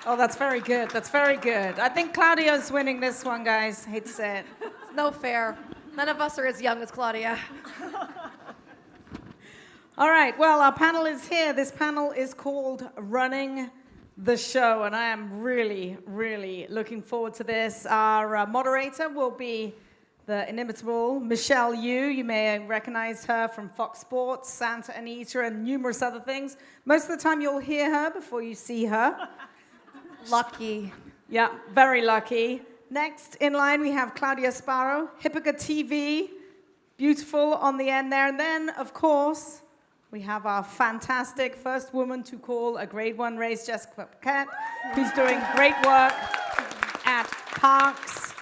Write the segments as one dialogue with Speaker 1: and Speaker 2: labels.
Speaker 1: Oh, that's very good. That's very good. I think Claudia's winning this one, guys. Hate to say it.
Speaker 2: It's no fair. None of us are as young as Claudia.
Speaker 1: All right, well, our panel is here. This panel is called Running the Show, and I am really, really looking forward to this. Our moderator will be the inimitable Michelle Yu. You may recognize her from Fox Sports, Santa Anita, and numerous other things. Most of the time, you'll hear her before you see her.
Speaker 2: Lucky.
Speaker 1: Yeah, very lucky. Next in line, we have Claudia Spadaro, Hipica TV, beautiful on the end there. And then, of course, we have our fantastic first woman to call a Grade 1 race, Jessica Paquette, who's doing great work at Parx.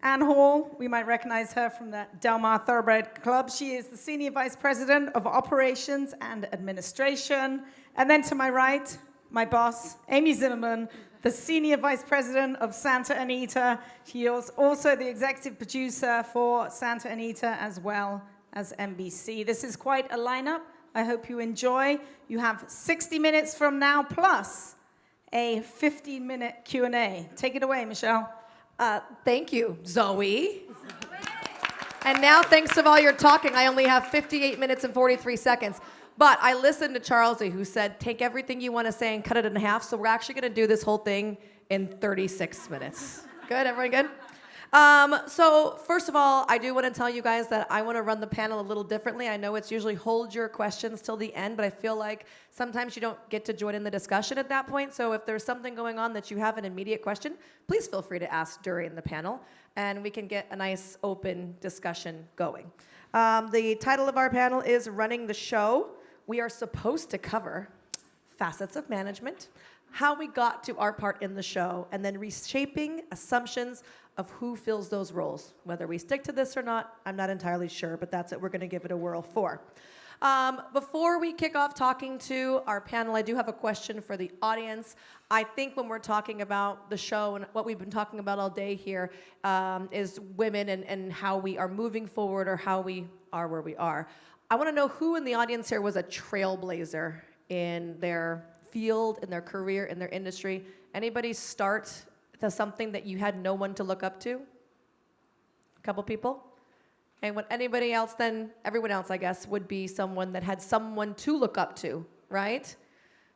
Speaker 1: Ann Hall, we might recognize her from the Del Mar Thoroughbred Club. She is the Senior Vice President of Operations and Administration. And then to my right, my boss, Amy Zimmerman, the Senior Vice President of Santa Anita. She is also the Executive Producer for Santa Anita as well as NBC. This is quite a lineup. I hope you enjoy. You have 60 minutes from now plus a 15-minute Q&A. Take it away, Michelle.
Speaker 2: Thank you, Zoe. And now, thanks to all your talking, I only have 58 minutes and 43 seconds. But I listened to Charlesie, who said, take everything you want to say and cut it in half. So we're actually going to do this whole thing in 36 minutes. Good? Everyone good? So first of all, I do want to tell you guys that I want to run the panel a little differently. I know it's usually hold your questions till the end, but I feel like sometimes you don't get to join in the discussion at that point. So if there's something going on that you have an immediate question, please feel free to ask during the panel, and we can get a nice open discussion going. The title of our panel is Running the Show. We are supposed to cover facets of management, how we got to our part in the show, and then reshaping assumptions of who fills those roles. Whether we stick to this or not, I'm not entirely sure, but that's what we're going to give it a whirl for. Before we kick off talking to our panel, I do have a question for the audience. I think when we're talking about the show and what we've been talking about all day here is women and how we are moving forward or how we are where we are. I want to know who in the audience here was a trailblazer in their field, in their career, in their industry. Anybody start to something that you had no one to look up to? A couple people? And when anybody else, then everyone else, I guess, would be someone that had someone to look up to, right?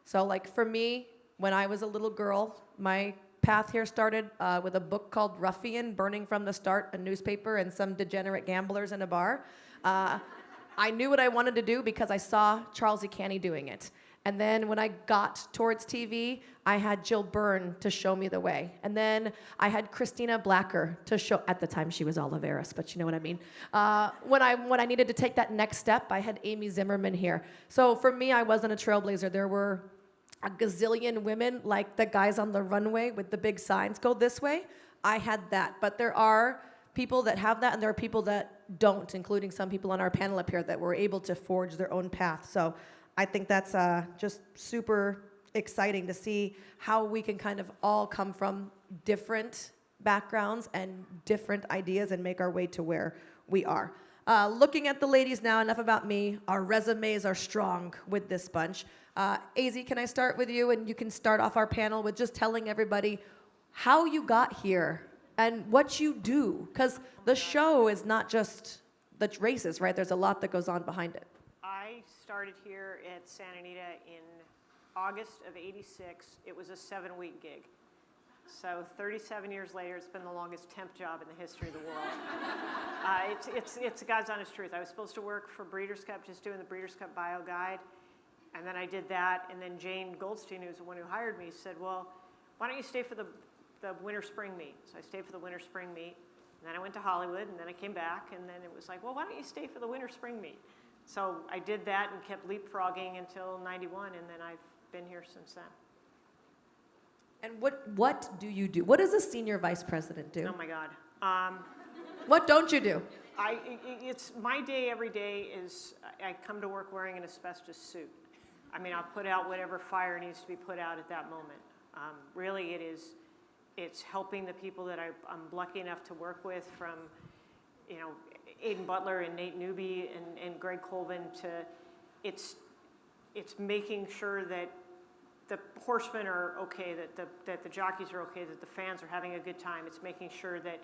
Speaker 2: So like for me, when I was a little girl, my path here started with a book called Ruffian, Burning from the Start, a newspaper, and some degenerate gamblers in a bar. I knew what I wanted to do because I saw Charlesie Canny doing it. And then when I got towards TV, I had Jill Byrne to show me the way. And then I had Christina Blacker to show, at the time she was Oliveris, but you know what I mean. When I needed to take that next step, I had Amy Zimmerman here. So for me, I wasn't a trailblazer. There were a gazillion women, like the guys on the runway with the big signs, go this way. I had that. But there are people that have that, and there are people that don't, including some people on our panel up here that were able to forge their own path. So I think that's just super exciting to see how we can kind of all come from different backgrounds and different ideas and make our way to where we are. Looking at the ladies now, enough about me. Our resumes are strong with this bunch. AZ, can I start with you? And you can start off our panel with just telling everybody how you got here and what you do. Because the show is not just the races, right? There's a lot that goes on behind it.
Speaker 3: I started here at Santa Anita in August of '86. It was a 7-week gig. So 37 years later, it's been the longest temp job in the history of the world. It's God's honest truth. I was supposed to work for Breeders' Cup, just doing the Breeders' Cup bio guide. And then I did that. And then Jane Goldstein, who's the one who hired me, said, well, why don't you stay for the winter-spring meet? So I stayed for the winter-spring meet. And then I went to Hollywood, and then I came back. And then it was like, well, why don't you stay for the winter-spring meet? So I did that and kept leapfrogging until '91, and then I've been here since then.
Speaker 2: And what do you do? What does a senior vice president do?
Speaker 3: Oh my God.
Speaker 2: What don't you do?
Speaker 3: It's my day every day is I come to work wearing an asbestos suit. I mean, I'll put out whatever fire needs to be put out at that moment. Really, it's helping the people that I'm lucky enough to work with, from, you know, Aiden Butler and Nate Newby and Greg Colvin, to it's making sure that the horsemen are okay, that the jockeys are okay, that the fans are having a good time. It's making sure that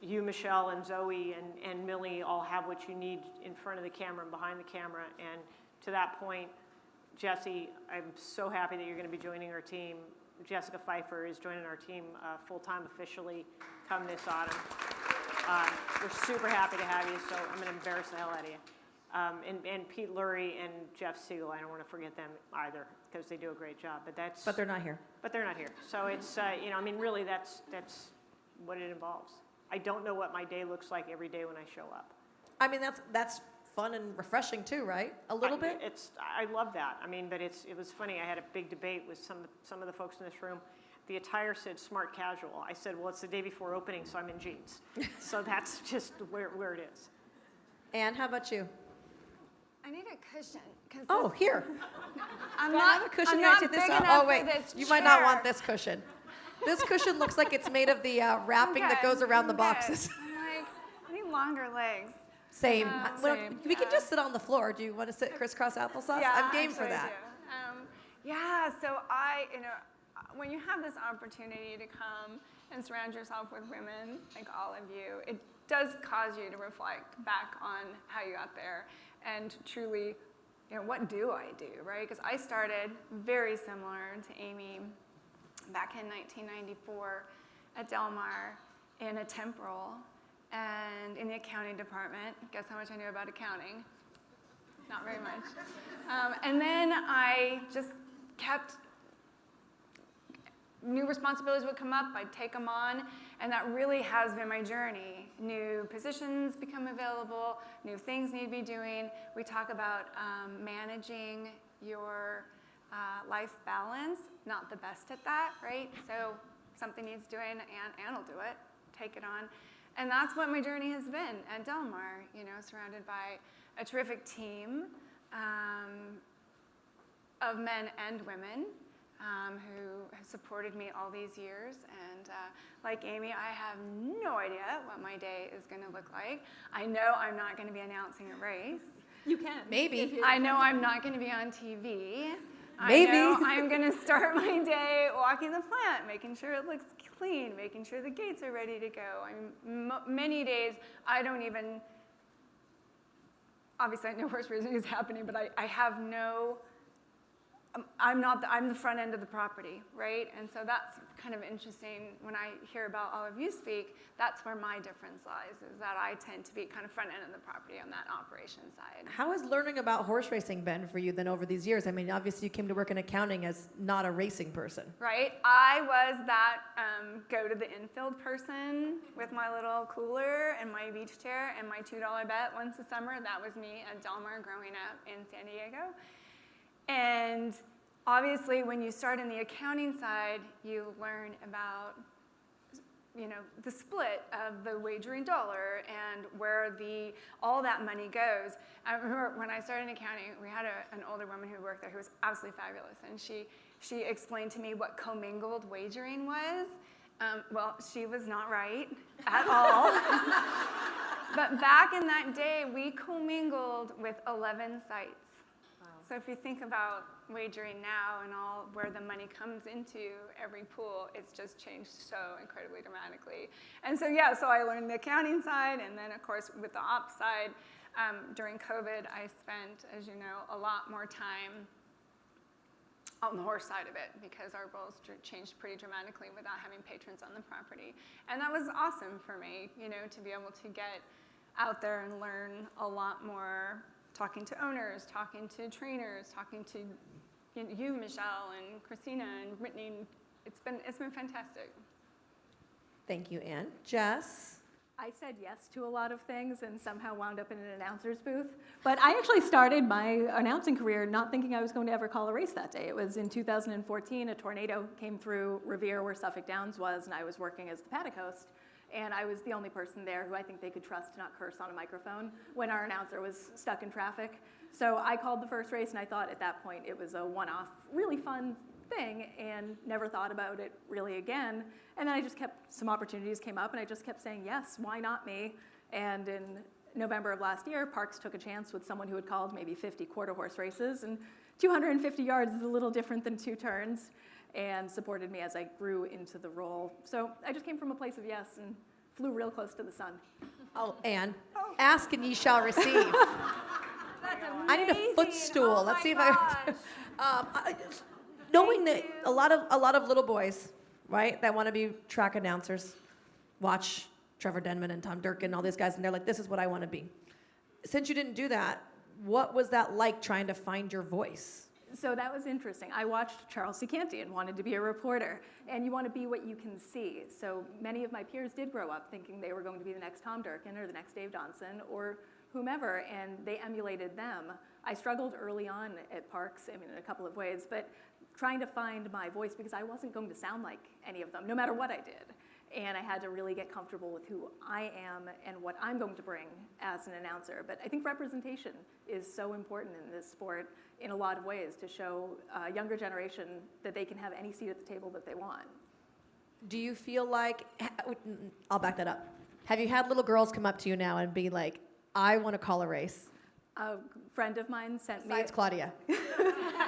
Speaker 3: you, Michelle, and Zoe, and Millie all have what you need in front of the camera and behind the camera. And to that point, Jesse, I'm so happy that you're going to be joining our team. Jessica Pfeiffer is joining our team full-time officially come this autumn. We're super happy to have you, so I'm going to embarrass the hell out of you. And Pete Lurie and Jeff Siegel, I don't want to forget them either, because they do a great job.
Speaker 2: But they're not here.
Speaker 3: But they're not here. So it's, I mean, really, that's what it involves. I don't know what my day looks like every day when I show up.
Speaker 2: I mean, that's fun and refreshing too, right? A little bit?
Speaker 3: I love that. I mean, but it was funny. I had a big debate with some of the folks in this room. The attire said smart casual. I said, well, it's the day before opening, so I'm in jeans. So that's just where it is.
Speaker 2: Anne, how about you?
Speaker 4: I need a cushion.
Speaker 2: Oh, here.
Speaker 4: I'm
Speaker 2: Do I
Speaker 4: not,
Speaker 2: have a cushion?
Speaker 4: I'm
Speaker 2: Can I
Speaker 4: not
Speaker 2: take
Speaker 4: big
Speaker 2: this
Speaker 4: enough
Speaker 2: out? Oh,
Speaker 4: for
Speaker 2: wait.
Speaker 4: this
Speaker 2: You might not
Speaker 4: chair.
Speaker 2: want this cushion. This cushion looks like it's made of the wrapping that goes around the boxes.
Speaker 4: I'm like, I need longer legs.
Speaker 2: Same. Well,
Speaker 4: Same,
Speaker 2: we can
Speaker 4: yeah.
Speaker 2: just sit on the floor. Do you want to sit crisscross applesauce?
Speaker 4: Yeah,
Speaker 2: I'm game for
Speaker 4: actually I
Speaker 2: that.
Speaker 4: do. So when you have this opportunity to come and surround yourself with women, like all of you, it does cause you to reflect back on how you got there and truly, what do I do, right? Because I started very similar to Amy back in 1994 at Del Mar in a temporal and in the accounting department. Guess how much I knew about accounting? Not very much. And then I just kept, new responsibilities would come up, I'd take them on, and that really has been my journey. New positions become available, new things need to be doing. We talk about managing your life balance, not the best at that, right? So something needs doing, and Anne will do it, take it on. And that's what my journey has been at Del Mar, surrounded by a terrific team of men and women who have supported me all these years. And like Amy, I have no idea what my day is going to look like. I know I'm not going to be announcing a race.
Speaker 2: You can. Maybe.
Speaker 4: I know I'm not going to be on TV.
Speaker 2: Maybe.
Speaker 4: I know I'm going to start my day walking the plant, making sure it looks clean, making sure the gates are ready to go. Many days I don't even, obviously I know horse racing is happening, but I have no, I'm the front end of the property, right? And so that's kind of interesting when I hear about all of you speak, that's where my difference lies, is that I tend to be kind of front end of the property on that operations side.
Speaker 2: How has learning about horse racing been for you then over these years? I mean, obviously you came to work in accounting as not a racing person.
Speaker 4: Right, I was that go to the infield person with my little cooler and my beach chair and my $2 bet once a summer. That was me at Del Mar growing up in San Diego. And obviously, when you start in the accounting side, you learn about, the split of the wagering dollar and where all that money goes. I remember when I started in accounting, we had an older woman who worked there who was absolutely fabulous, and she explained to me what commingled wagering was. Well, she was not right at all. But back in that day, we commingled with 11 sites. So if you think about wagering now and all where the money comes into every pool, it's just changed so incredibly dramatically. And so so I learned the accounting side, and then of course with the ops side, during COVID, I spent, as you know, a lot more time on the horse side of it because our roles changed pretty dramatically without having patrons on the property. And that was awesome for me, to be able to get out there and learn a lot more, talking to owners, talking to trainers, talking to you, Michelle, and Christina, and Brittany. It's been fantastic.
Speaker 2: Thank you, Anne. Jess?
Speaker 5: I said yes to a lot of things and somehow wound up in an announcer's booth. But I actually started my announcing career not thinking I was going to ever call a race that day. It was in 2014, a tornado came through Revere where Suffolk Downs was, and I was working as the paddock host. And I was the only person there who I think they could trust to not curse on a microphone when our announcer was stuck in traffic. So I called the first race, and I thought at that point it was a one-off, really fun thing, and never thought about it really again. And then some opportunities came up, and I just kept saying, yes, why not me? And in November of last year, Parx took a chance with someone who had called maybe 50 quarter horse races, and 250 yards is a little different than 2 turns, and supported me as I grew into the role. So I just came from a place of yes and flew real close to the sun.
Speaker 2: Oh, Anne, ask and ye shall receive.
Speaker 4: That's amazing.
Speaker 2: I need a footstool.
Speaker 4: Oh
Speaker 2: Let's
Speaker 4: my
Speaker 2: see if
Speaker 4: gosh.
Speaker 2: knowing that a lot of little boys, right, that want to be track announcers, watch Trevor Denman and Tom Durkin, all these guys, and they're like, this is what I want to be. Since you didn't do that, what was that like trying to find your voice?
Speaker 5: So that was interesting. I watched Charles C. Canty and wanted to be a reporter. And you want to be what you can see. So many of my peers did grow up thinking they were going to be the next Tom Durkin or the next Dave Johnson or whomever, and they emulated them. I struggled early on at Parx, I mean, in a couple of ways, but trying to find my voice because I wasn't going to sound like any of them, no matter what I did. And I had to really get comfortable with who I am and what I'm going to bring as an announcer. But I think representation is so important in this sport in a lot of ways to show a younger generation that they can have any seat at the table that they want.
Speaker 2: Do you feel like, I'll back that up. Have you had little girls come up to you now and be like, I want to call a race?
Speaker 5: A friend of mine sent me.
Speaker 2: Besides Claudia.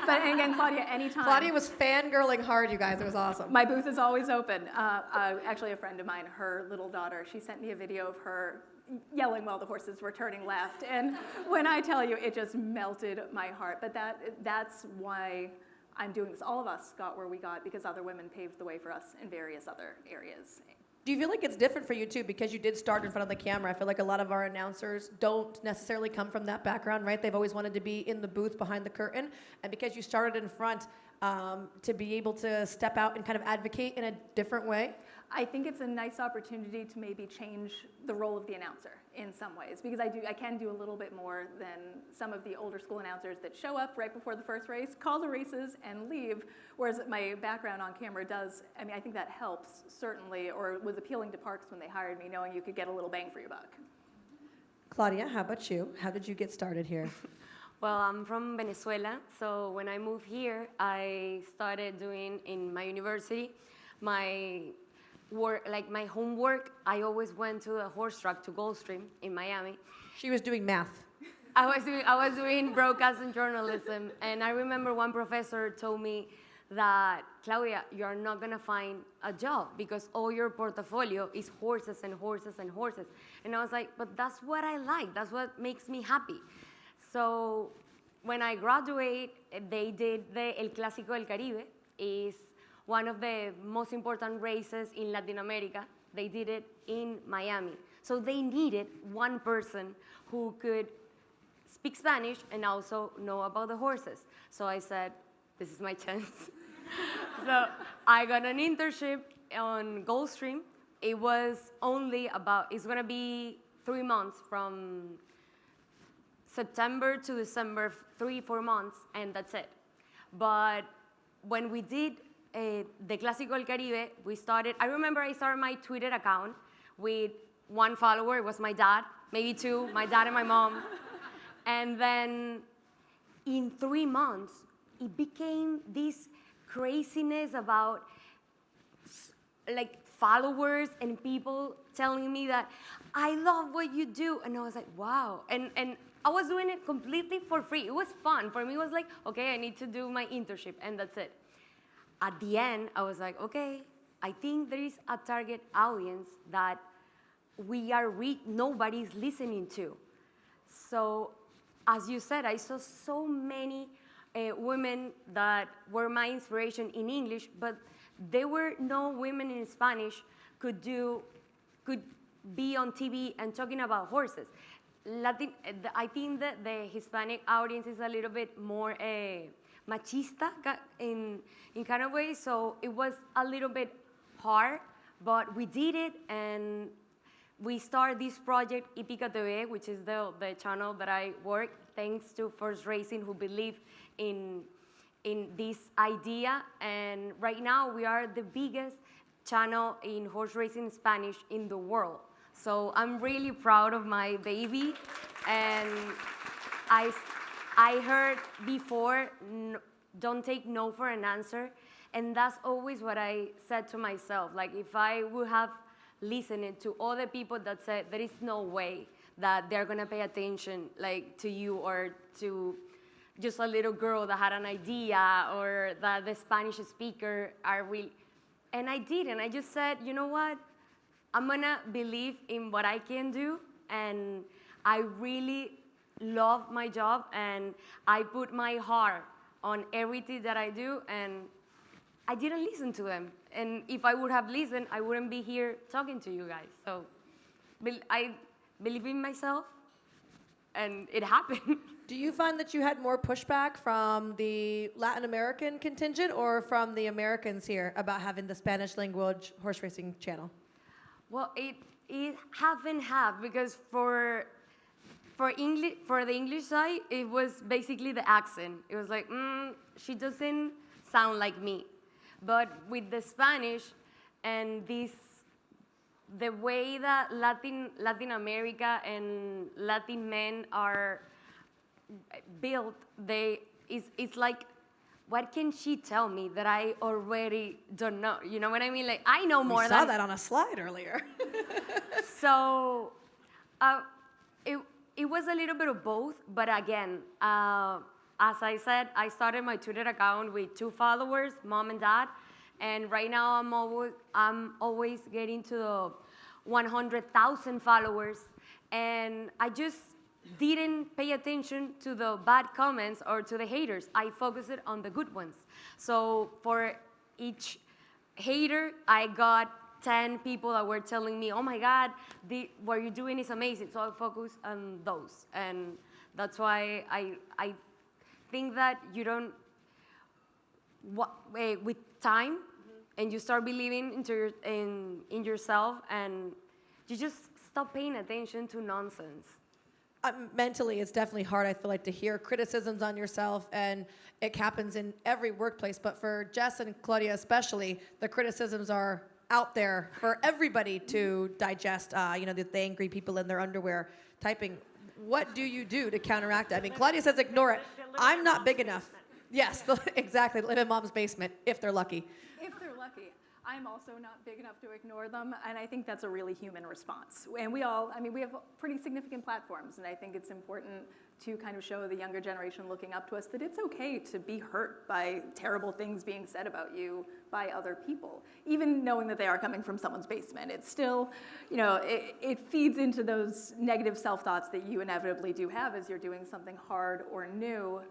Speaker 5: But and again, Claudia, anytime.
Speaker 2: Claudia was fangirling hard, you guys. It was awesome.
Speaker 5: My booth is always open. Actually, a friend of mine, her little daughter, she sent me a video of her yelling while the horses were turning left. And when I tell you, it just melted my heart. But that's why I'm doing this. All of us got where we got because other women paved the way for us in various other areas.
Speaker 2: Do you feel like it's different for you too because you did start in front of the camera? I feel like a lot of our announcers don't necessarily come from that background, right? They've always wanted to be in the booth behind the curtain, and because you started in front, to be able to step out and kind of advocate in a different way?
Speaker 5: I think it's a nice opportunity to maybe change the role of the announcer in some ways because I can do a little bit more than some of the older school announcers that show up right before the first race, call the races, and leave, whereas my background on camera does, I mean, I think that helps certainly, or was appealing to Parx when they hired me, knowing you could get a little bang for your buck.
Speaker 2: Claudia, how about you? How did you get started here?
Speaker 6: Well, I'm from Venezuela, so when I moved here, I started doing in my university my work, like my homework. I always went to the horse track to Gulfstream in Miami.
Speaker 2: She was doing math.
Speaker 6: I was doing broadcast and journalism, and I remember one professor told me that, Claudia, you're not gonna find a job because all your portfolio is horses and horses and horses. And I was like, but that's what I like. That's what makes me happy. So when I graduate, they did the El Clásico del Caribe. Is one of the most important races in Latin America. They did it in Miami. So they needed one person who could speak Spanish and also know about the horses. So I said, this is my chance. So I got an internship on Gulfstream. It was only it's gonna be 3 months from September to December, 3-4 months, and that's it. But when we did the Clásico del Caribe, I remember I started my Twitter account with 1 follower. It was my dad, maybe 2, my dad and my mom. And then in 3 months, it became this craziness about like followers and people telling me that I love what you do. And I was like, wow. And I was doing it completely for free. It was fun. For me, it was like, okay, I need to do my internship, and that's it. At the end, I was like, okay, I think there is a target audience that nobody's listening to. So, as you said, I saw so many women that were my inspiration in English, but there were no women in Spanish could be on TV and talking about horses. I think that the Hispanic audience is a little bit more machista in kind of way, so it was a little bit hard, but we did it, and we started this project, Hipica TV, which is the channel that I work, thanks to First Racing, who believe in this idea, and right now we are the biggest channel in horse racing Spanish in the world. So I'm really proud of my baby, and I heard before, don't take no for an answer, and that's always what I said to myself. Like, if I would have listened to other people that said there is no way that they're gonna pay attention like to you or to just a little girl that had an idea or that the Spanish speaker are really. And I did, and I just said, you know what? I'm gonna believe in what I can do, and I really love my job, and I put my heart on everything that I do, and I didn't listen to them. And if I would have listened, I wouldn't be here talking to you guys. So I believe in myself, and it happened.
Speaker 2: Do you find that you had more pushback from the Latin American contingent or from the Americans here about having the Spanish language horse racing channel?
Speaker 6: Well, it half and half, because for the English side, it was basically the accent. It was like, she doesn't sound like me. But with the Spanish and the way that Latin America and Latin men are built, it's like, what can she tell me that I already don't know? You know what I mean? Like, I know more
Speaker 2: We saw that on a slide earlier.
Speaker 6: So it was a little bit of both, but again, as I said, I started my Twitter account with 2 followers, mom and dad, and right now I'm always getting to the 100,000 followers, and I just didn't pay attention to the bad comments or to the haters. I focused on the good ones. So for each hater, I got 10 people that were telling me, oh my God, what you're doing is amazing. So I focus on those. And that's why I think that you don't, with time, and you start believing in yourself, and you just stop paying attention to nonsense.
Speaker 2: Mentally, it's definitely hard, I feel like, to hear criticisms on yourself, and it happens in every workplace. But for Jess and Claudia especially, the criticisms are out there for everybody to digest. The angry people in their underwear typing. What do you do to counteract that? I mean, Claudia says ignore it. I'm not big enough. Yes, exactly. Live in mom's basement, if they're lucky.
Speaker 5: If they're lucky. I'm also not big enough to ignore them, and I think that's a really human response. And we have pretty significant platforms, and I think it's important to kind of show the younger generation looking up to us that it's okay to be hurt by terrible things being said about you by other people, even knowing that they are coming from someone's basement. It's still, it feeds into those negative self-thoughts that you inevitably do have as you're doing something hard or new.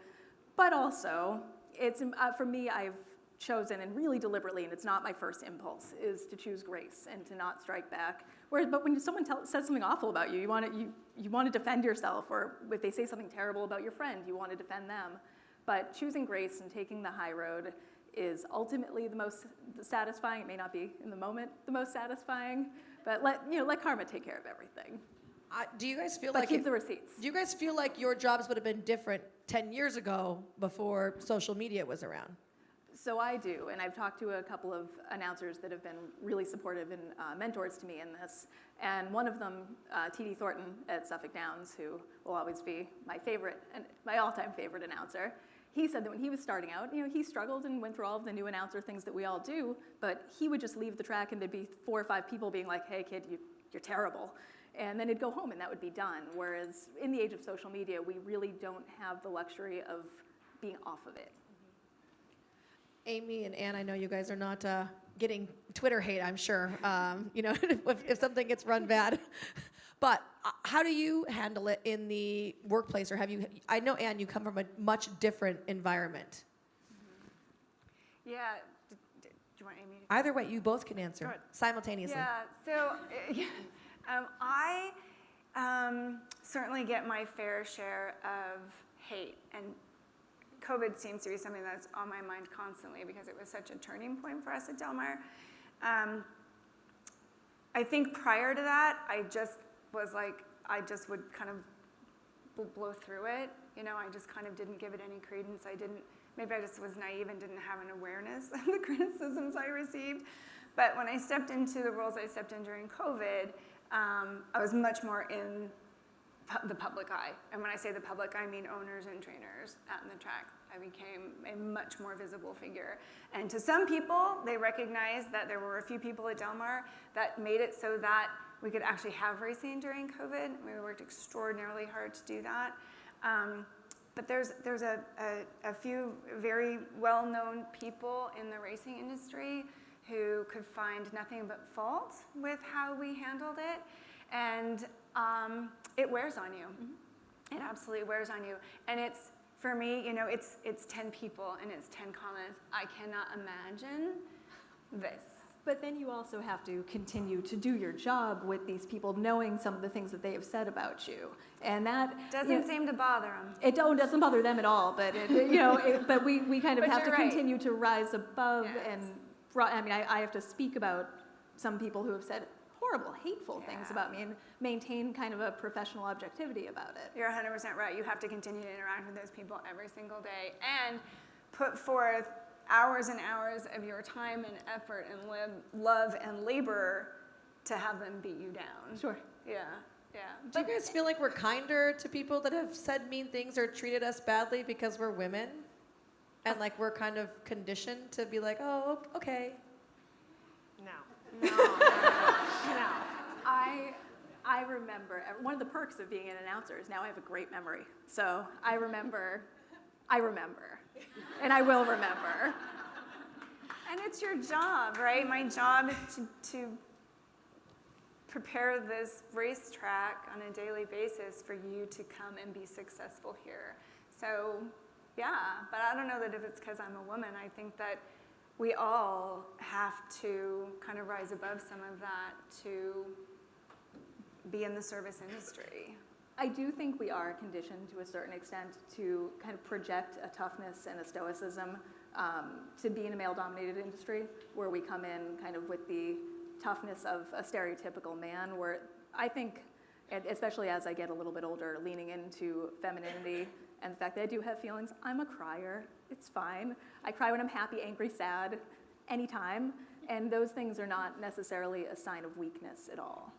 Speaker 5: But also, it's for me, I've chosen, and really deliberately, and it's not my first impulse, is to choose grace and to not strike back. But when someone says something awful about you, you want to defend yourself, or if they say something terrible about your friend, you want to defend them. But choosing grace and taking the high road is ultimately the most satisfying. It may not be in the moment the most satisfying, but let karma take care of everything.
Speaker 2: Do you guys feel
Speaker 5: But
Speaker 2: like
Speaker 5: keep the receipts.
Speaker 2: Do you guys feel like your jobs would have been different 10 years ago before social media was around?
Speaker 5: So I do, and I've talked to a couple of announcers that have been really supportive and mentors to me in this. And one of them, T.D. Thornton at Suffolk Downs, who will always be my favorite and my all-time favorite announcer, he said that when he was starting out, he struggled and went through all of the new announcer things that we all do, but he would just leave the track and there'd be 4 or 5 people being like, hey kid, you're terrible. And then he'd go home and that would be done. Whereas in the age of social media, we really don't have the luxury of being off of it.
Speaker 2: Amy and Ann, I know you guys are not getting Twitter hate, I'm sure, if something gets run bad. But how do you handle it in the workplace? Or I know, Ann, you come from a much different environment.
Speaker 4: Yeah. Do you want Amy to?
Speaker 2: Either way, you both can answer
Speaker 3: Good.
Speaker 2: simultaneously.
Speaker 4: Yeah, so I certainly get my fair share of hate, and COVID seems to be something that's on my mind constantly because it was such a turning point for us at Del Mar. I think prior to that, I just was like, I just would kind of blow through it. I just kind of didn't give it any credence. Maybe I just was naive and didn't have an awareness of the criticisms I received. But when I stepped into the roles I stepped in during COVID, I was much more in the public eye. And when I say the public, I mean owners and trainers out in the track. I became a much more visible figure. And to some people, they recognized that there were a few people at Del Mar that made it so that we could actually have racing during COVID. We worked extraordinarily hard to do that. But there's a few very well-known people in the racing industry who could find nothing but fault with how we handled it. And it wears on you. It absolutely wears on you. And it's, for me, you know, it's 10 people and it's 10 comments. I cannot imagine this.
Speaker 5: But then you also have to continue to do your job with these people, knowing some of the things that they have said about you, and that
Speaker 4: Doesn't seem to bother them.
Speaker 5: It doesn't bother them at all. But but we kind of
Speaker 4: But
Speaker 5: have to
Speaker 4: you're right.
Speaker 5: continue to rise above.
Speaker 4: Yes.
Speaker 5: And I mean, I have to speak about some people who have said horrible, hateful things about me, and maintain kind of a professional objectivity about it.
Speaker 4: You're 100% right. You have to continue to interact with those people every single day and put forth hours and hours of your time and effort and love and labor to have them beat you down.
Speaker 5: Sure.
Speaker 4: Yeah.
Speaker 2: Do you guys feel like we're kinder to people that have said mean things or treated us badly because we're women? And like we're kind of conditioned to be like, oh, okay.
Speaker 3: No.
Speaker 4: No.
Speaker 5: I remember, one of the perks of being an announcer is now I have a great memory. So I remember, and I will remember.
Speaker 4: And it's your job, right? My job is to prepare this racetrack on a daily basis for you to come and be successful here. So, yeah, but I don't know that if it's because I'm a woman. I think that we all have to kind of rise above some of that to be in the service industry.
Speaker 5: I do think we are conditioned to a certain extent to kind of project a toughness and a stoicism to be in a male-dominated industry, where we come in kind of with the toughness of a stereotypical man, where I think, and especially as I get a little bit older, leaning into femininity and the fact that I do have feelings. I'm a crier. It's fine. I cry when I'm happy, angry, sad, anytime. And those things are not necessarily a sign of weakness at all.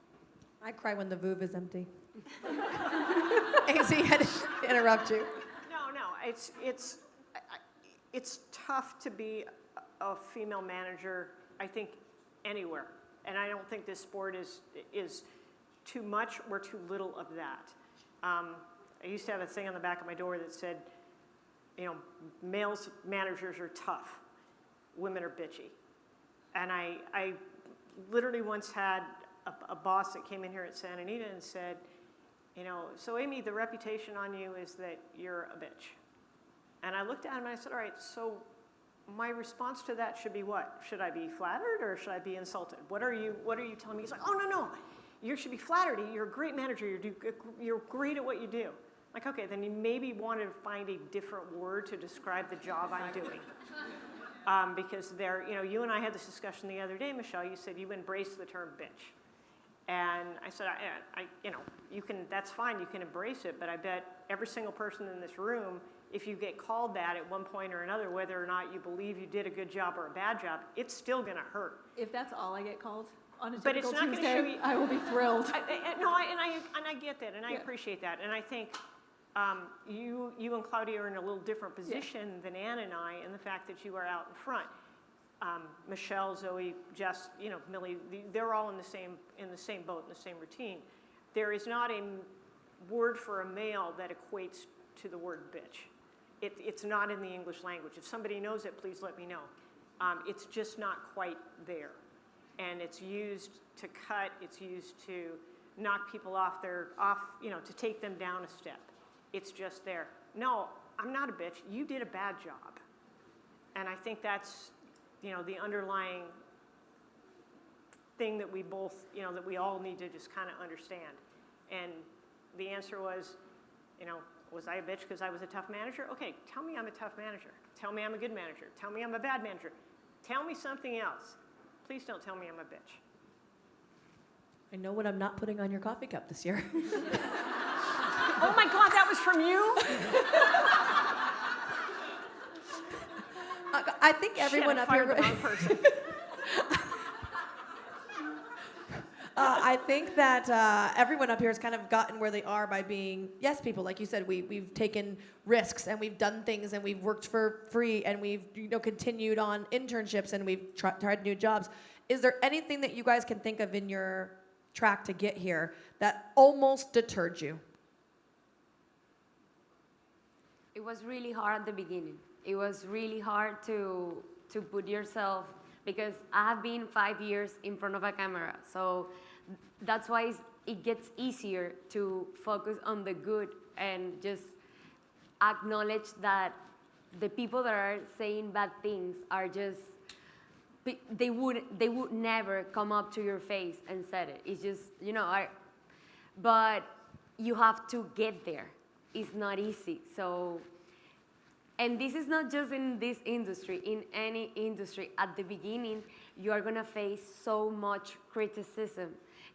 Speaker 2: I cry when the VOOV is empty. Easy, I had to interrupt you.
Speaker 3: No, it's tough to be a female manager, I think, anywhere. And I don't think this sport is too much or too little of that. I used to have a thing on the back of my door that said, you know, males managers are tough, women are bitchy. And I literally once had a boss that came in here at Santa Anita and said, you know, so Amy, the reputation on you is that you're a bitch. And I looked at him and I said, all right, so my response to that should be what? Should I be flattered or should I be insulted? What are you telling me? He's like, oh, no, you should be flattered. You're a great manager. You're great at what you do. Like, okay, then you maybe want to find a different word to describe the job I'm doing. Because you and I had this discussion the other day, Michelle. You said you embrace the term bitch. And I said, that's fine, you can embrace it, but I bet every single person in this room, if you get called that at one point or another, whether or not you believe you did a good job or a bad job, it's still going to hurt.
Speaker 5: If that's all I get called on a
Speaker 3: But it's
Speaker 5: typical
Speaker 3: not
Speaker 5: Tuesday,
Speaker 3: gonna show you,
Speaker 5: I will be thrilled.
Speaker 3: I get that, and I appreciate that, and I think you and Claudia are in a little different position than Ann and I, in the fact that you are out in front. Michelle, Zoe, Jess, Millie, they're all in the same boat, in the same routine. There is not a word for a male that equates to the word bitch. It's not in the English language. If somebody knows it, please let me know. It's just not quite there. And it's used to cut, it's used to knock people off, to take them down a step. It's just there. No, I'm not a bitch. You did a bad job. And I think that's, the underlying thing that we both, that we all need to just kind of understand. And the answer was, was I a bitch because I was a tough manager? Okay, tell me I'm a tough manager. Tell me I'm a good manager. Tell me I'm a bad manager. Tell me something else. Please don't tell me I'm a bitch.
Speaker 2: I know what I'm not putting on your coffee cup this year.
Speaker 3: Oh my God, that was from you?
Speaker 2: I think everyone up here.
Speaker 3: The wrong person.
Speaker 2: I think that everyone up here has kind of gotten where they are by being people. Like you said, we've taken risks and we've done things and we've worked for free and we've continued on internships and we've tried new jobs. Is there anything that you guys can think of in your track to get here that almost deterred you?
Speaker 6: It was really hard at the beginning. It was really hard to put yourself, because I have been 5 years in front of a camera. So that's why it gets easier to focus on the good and just acknowledge that the people that are saying bad things are just, they would never come up to your face and said it. It's just, but you have to get there. It's not easy. So, and this is not just in this industry, in any industry. At the beginning, you are gonna face so much criticism.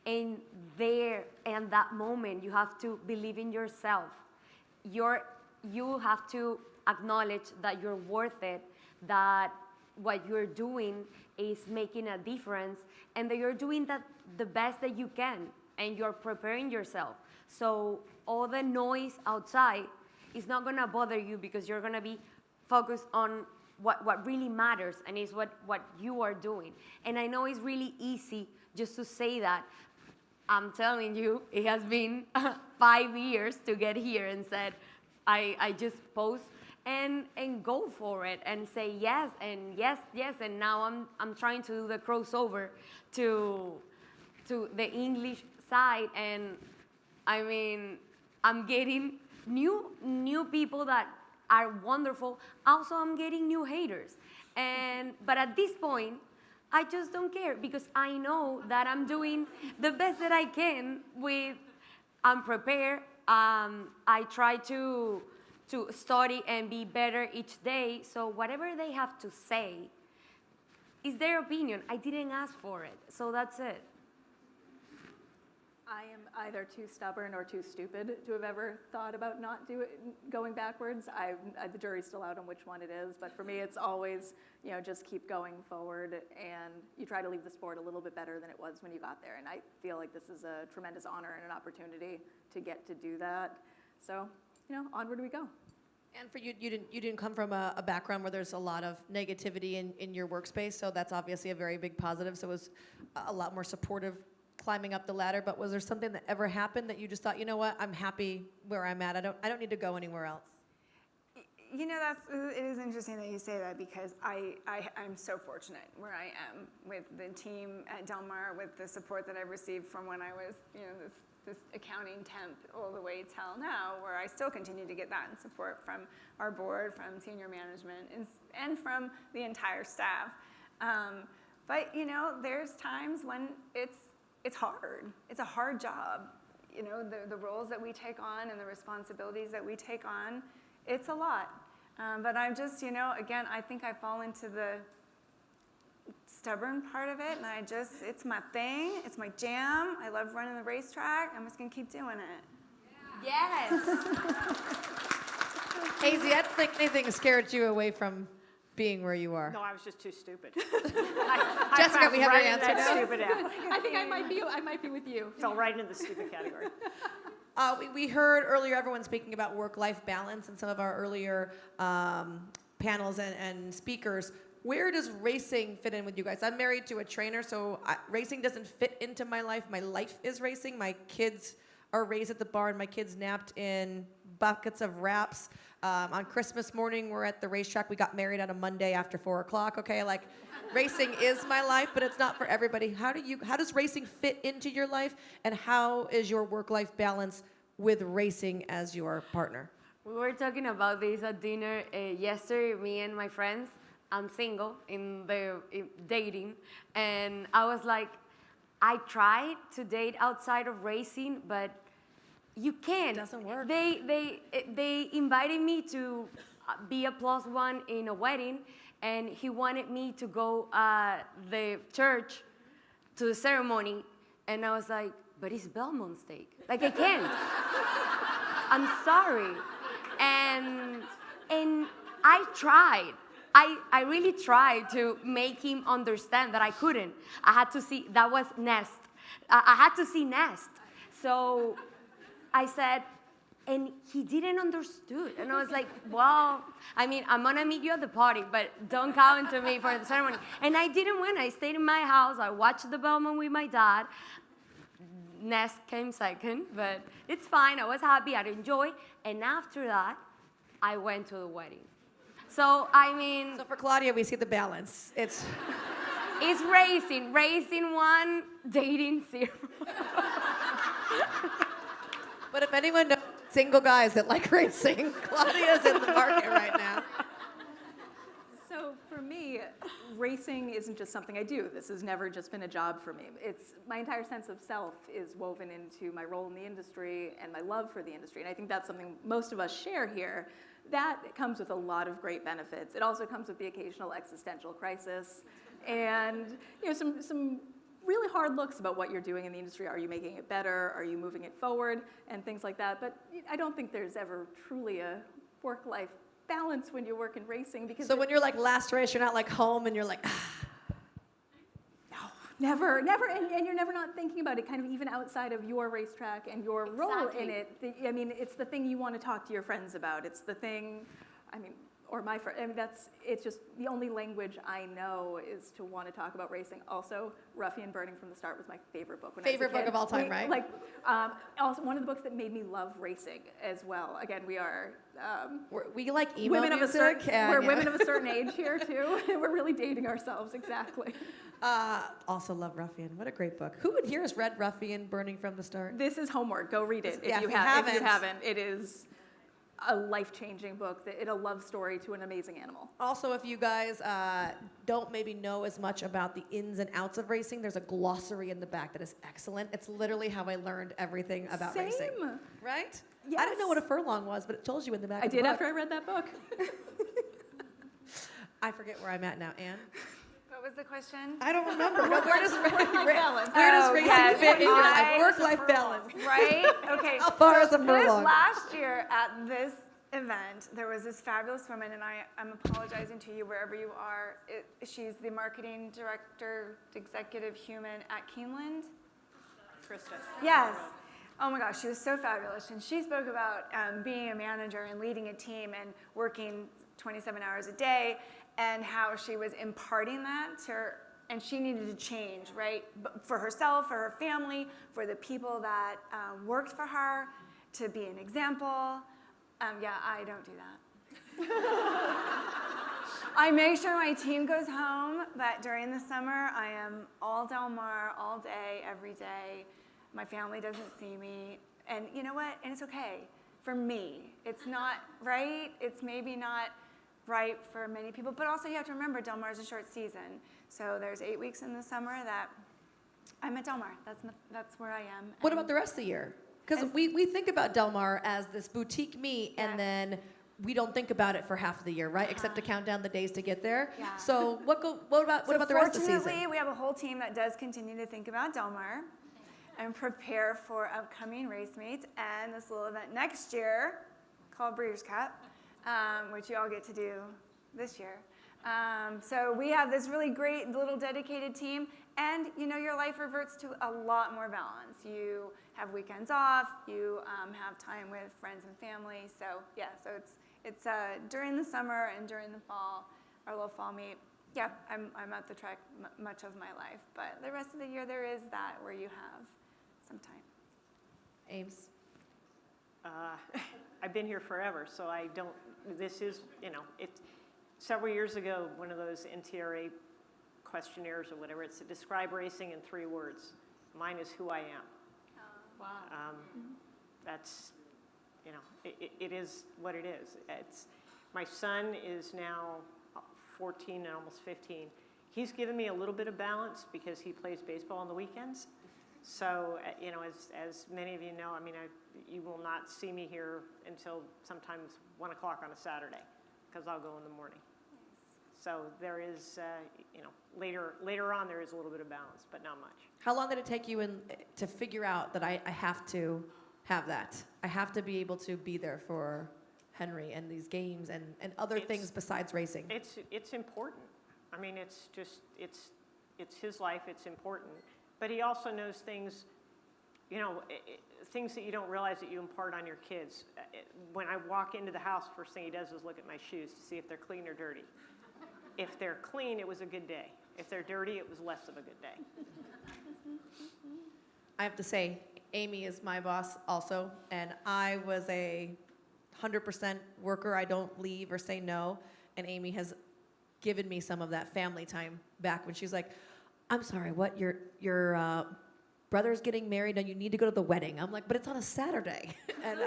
Speaker 6: And there, in that moment, you have to believe in yourself. You have to acknowledge that you're worth it, that what you're doing is making a difference, and that you're doing that the best that you can, and you're preparing yourself. So all the noise outside is not gonna bother you, because you're gonna be focused on what really matters, and is what you are doing. And I know it's really easy just to say that. I'm telling you, it has been 5 years to get here, and said, I just post and go for it and say yes and yes, and now I'm trying to do the crossover to the English side, and I mean, I'm getting new people that are wonderful. Also, I'm getting new haters, but at this point, I just don't care, because I know that I'm doing the best that I can I'm prepared. I try to study and be better each day. So whatever they have to say is their opinion. I didn't ask for it. So that's it.
Speaker 5: I am either too stubborn or too stupid to have ever thought about going backwards. The jury's still out on which one it is, but for me, it's always, just keep going forward, and you try to leave the sport a little bit better than it was when you got there. And I feel like this is a tremendous honor and an opportunity to get to do that. So, onward we go.
Speaker 2: And for you, you didn't come from a background where there's a lot of negativity in your workspace, so that's obviously a very big positive. So it was a lot more supportive climbing up the ladder. But was there something that ever happened that you just thought, you know what, I'm happy where I'm at. I don't need to go anywhere else?
Speaker 4: It is interesting that you say that, because I'm so fortunate where I am with the team at Del Mar, with the support that I've received from when I was, this accounting temp all the way till now, where I still continue to get that support from our board, from senior management, and from the entire staff. But there's times when it's hard. It's a hard job. The roles that we take on and the responsibilities that we take on, it's a lot. But I'm just, again, I think I fall into the stubborn part of it, and it's my thing, it's my jam. I love running the racetrack. I'm just gonna keep doing it.
Speaker 6: Yes.
Speaker 2: Hazy, I don't think anything scared you away from being where you are.
Speaker 3: No, I was just too stupid.
Speaker 2: Jessica, we have your answer now.
Speaker 3: Stupid out.
Speaker 5: I think I might be with you.
Speaker 3: Fell right into the stupid category.
Speaker 2: We heard earlier everyone speaking about work-life balance in some of our earlier panels and speakers. Where does racing fit in with you guys? I'm married to a trainer, so racing doesn't fit into my life. My life is racing. My kids are raised at the barn. My kids napped in buckets of wraps. On Christmas morning, we're at the racetrack. We got married on a Monday after 4 o'clock, okay? Racing is my life, but it's not for everybody. How does racing fit into your life, and how is your work-life balance with racing as your partner?
Speaker 6: We were talking about this at dinner yesterday, me and my friends. I'm single in dating, and I was like, I tried to date outside of racing, but you can't.
Speaker 2: It doesn't work.
Speaker 6: They invited me to be a +1 in a wedding, and he wanted me to go the church to the ceremony, and I was like, but it's Belmont steak. I can't. I'm sorry. And I tried. I really tried to make him understand that I couldn't. I had to see, that was Nest. I had to see Nest. So I said, and he didn't understood. And I was like, well, I'm gonna meet you at the party, but don't count to me for the ceremony. And I didn't win. I stayed in my house. I watched the Belmont with my dad. Nest came second, but it's fine. I was happy. I enjoyed. And after that, I went to the wedding. So, I mean,
Speaker 2: So for Claudia, we see the balance. It's
Speaker 6: it's racing. Racing 1, dating 0.
Speaker 2: But if anyone knows single guys that like racing, Claudia's in the market right now.
Speaker 5: So for me, racing isn't just something I do. This has never just been a job for me. It's my entire sense of self is woven into my role in the industry and my love for the industry. And I think that's something most of us share here. That comes with a lot of great benefits. It also comes with the occasional existential crisis and some really hard looks about what you're doing in the industry. Are you making it better? Are you moving it forward? And things like that. But I don't think there's ever truly a work-life balance when you work in racing because
Speaker 2: So when you're like last race, you're not like home and you're like,
Speaker 5: never, and you're never not thinking about it kind of even outside of your racetrack and your role in it. I mean, it's the thing you want to talk to your friends about. It's the thing, or my friend, it's just the only language I know is to want to talk about racing. Also, Ruffian Burning from the Start was my favorite book when I was a
Speaker 2: Favorite book
Speaker 5: kid.
Speaker 2: of all time, right?
Speaker 5: Also one of the books that made me love racing as well. Again, we are
Speaker 2: we like emo
Speaker 5: women of a
Speaker 2: music.
Speaker 5: certain,
Speaker 2: and,
Speaker 5: we're
Speaker 2: yeah.
Speaker 5: women of a certain age here too. We're really dating ourselves, exactly.
Speaker 2: Also love Ruffian. What a great book. Who in here has read Ruffian Burning from the Start?
Speaker 5: This is homework. Go read it
Speaker 2: Yeah,
Speaker 5: if you
Speaker 2: if you
Speaker 5: haven't. It is a life-changing book. It's a love story to an amazing animal.
Speaker 2: Also, if you guys don't maybe know as much about the ins and outs of racing, there's a glossary in the back that is excellent. It's literally how I learned everything about racing.
Speaker 5: Same.
Speaker 2: Right?
Speaker 5: Yes.
Speaker 2: I didn't know what a furlong was, but it tells you in the back
Speaker 5: I
Speaker 2: of the
Speaker 5: did
Speaker 2: book.
Speaker 5: after I read that book.
Speaker 2: I forget where I'm at now, Anne.
Speaker 4: What was the question?
Speaker 2: I don't remember. Where does
Speaker 5: balance.
Speaker 2: racing
Speaker 4: yes,
Speaker 2: fit in your life?
Speaker 4: I-
Speaker 2: Work-life balance.
Speaker 4: Right? Okay.
Speaker 2: How far is a
Speaker 4: This
Speaker 2: furlong?
Speaker 4: last year at this event, there was this fabulous woman, and I'm apologizing to you wherever you are. She's the marketing director, executive human at Keeneland.
Speaker 3: Krista.
Speaker 4: Yes. Oh my gosh, she was so fabulous. And she spoke about being a manager and leading a team and working 27 hours a day and how she was imparting that to her. And she needed to change, right? For herself, for her family, for the people that worked for her, to be an example. Yeah, I don't do that. I make sure my team goes home, but during the summer, I am all Del Mar, all day, every day. My family doesn't see me. And you know what? And it's okay. For me, it's not right. It's maybe not right for many people. But also you have to remember Del Mar is a short season. So there's 8 weeks in the summer that I'm at Del Mar. That's where I am.
Speaker 2: What about the rest of the year? Because we think about Del Mar as this boutique meet, and then we don't think about it for half of the year, right? Except to count down the days to get there.
Speaker 4: Yeah.
Speaker 2: So what about the rest of the season?
Speaker 4: Fortunately, we have a whole team that does continue to think about Del Mar and prepare for upcoming race meets and this little event next year called Breeders' Cup, which you all get to do this year. So we have this really great little dedicated team, and your life reverts to a lot more balance. You have weekends off, you have time with friends and family. So yeah, so it's during the summer and during the fall, our little fall meet. Yeah, I'm at the track much of my life, but the rest of the year there is that where you have some time.
Speaker 2: Ames?
Speaker 3: I've been here forever, so I don't, this is, several years ago, one of those NTRA questionnaires or whatever, it's to describe racing in 3 words. Mine is who I am.
Speaker 4: Wow.
Speaker 3: That's, it is what it is. My son is now 14 and almost 15. He's given me a little bit of balance because he plays baseball on the weekends. So, as many of you know, you will not see me here until sometimes 1 o'clock on a Saturday because I'll go in the morning. So there is, later on there is a little bit of balance, but not much.
Speaker 2: How long did it take you to figure out that I have to have that? I have to be able to be there for Henry and these games and other things besides racing.
Speaker 3: It's important. It's his life. It's important. But he also knows things, things that you don't realize that you impart on your kids. When I walk into the house, first thing he does is look at my shoes to see if they're clean or dirty. If they're clean, it was a good day. If they're dirty, it was less of a good day.
Speaker 2: I have to say, Amy is my boss also, and I was a 100% worker. I don't leave or say no, and Amy has given me some of that family time back when she's like, I'm sorry, what, your brother's getting married and you need to go to the wedding. I'm like, but it's on a Saturday. And,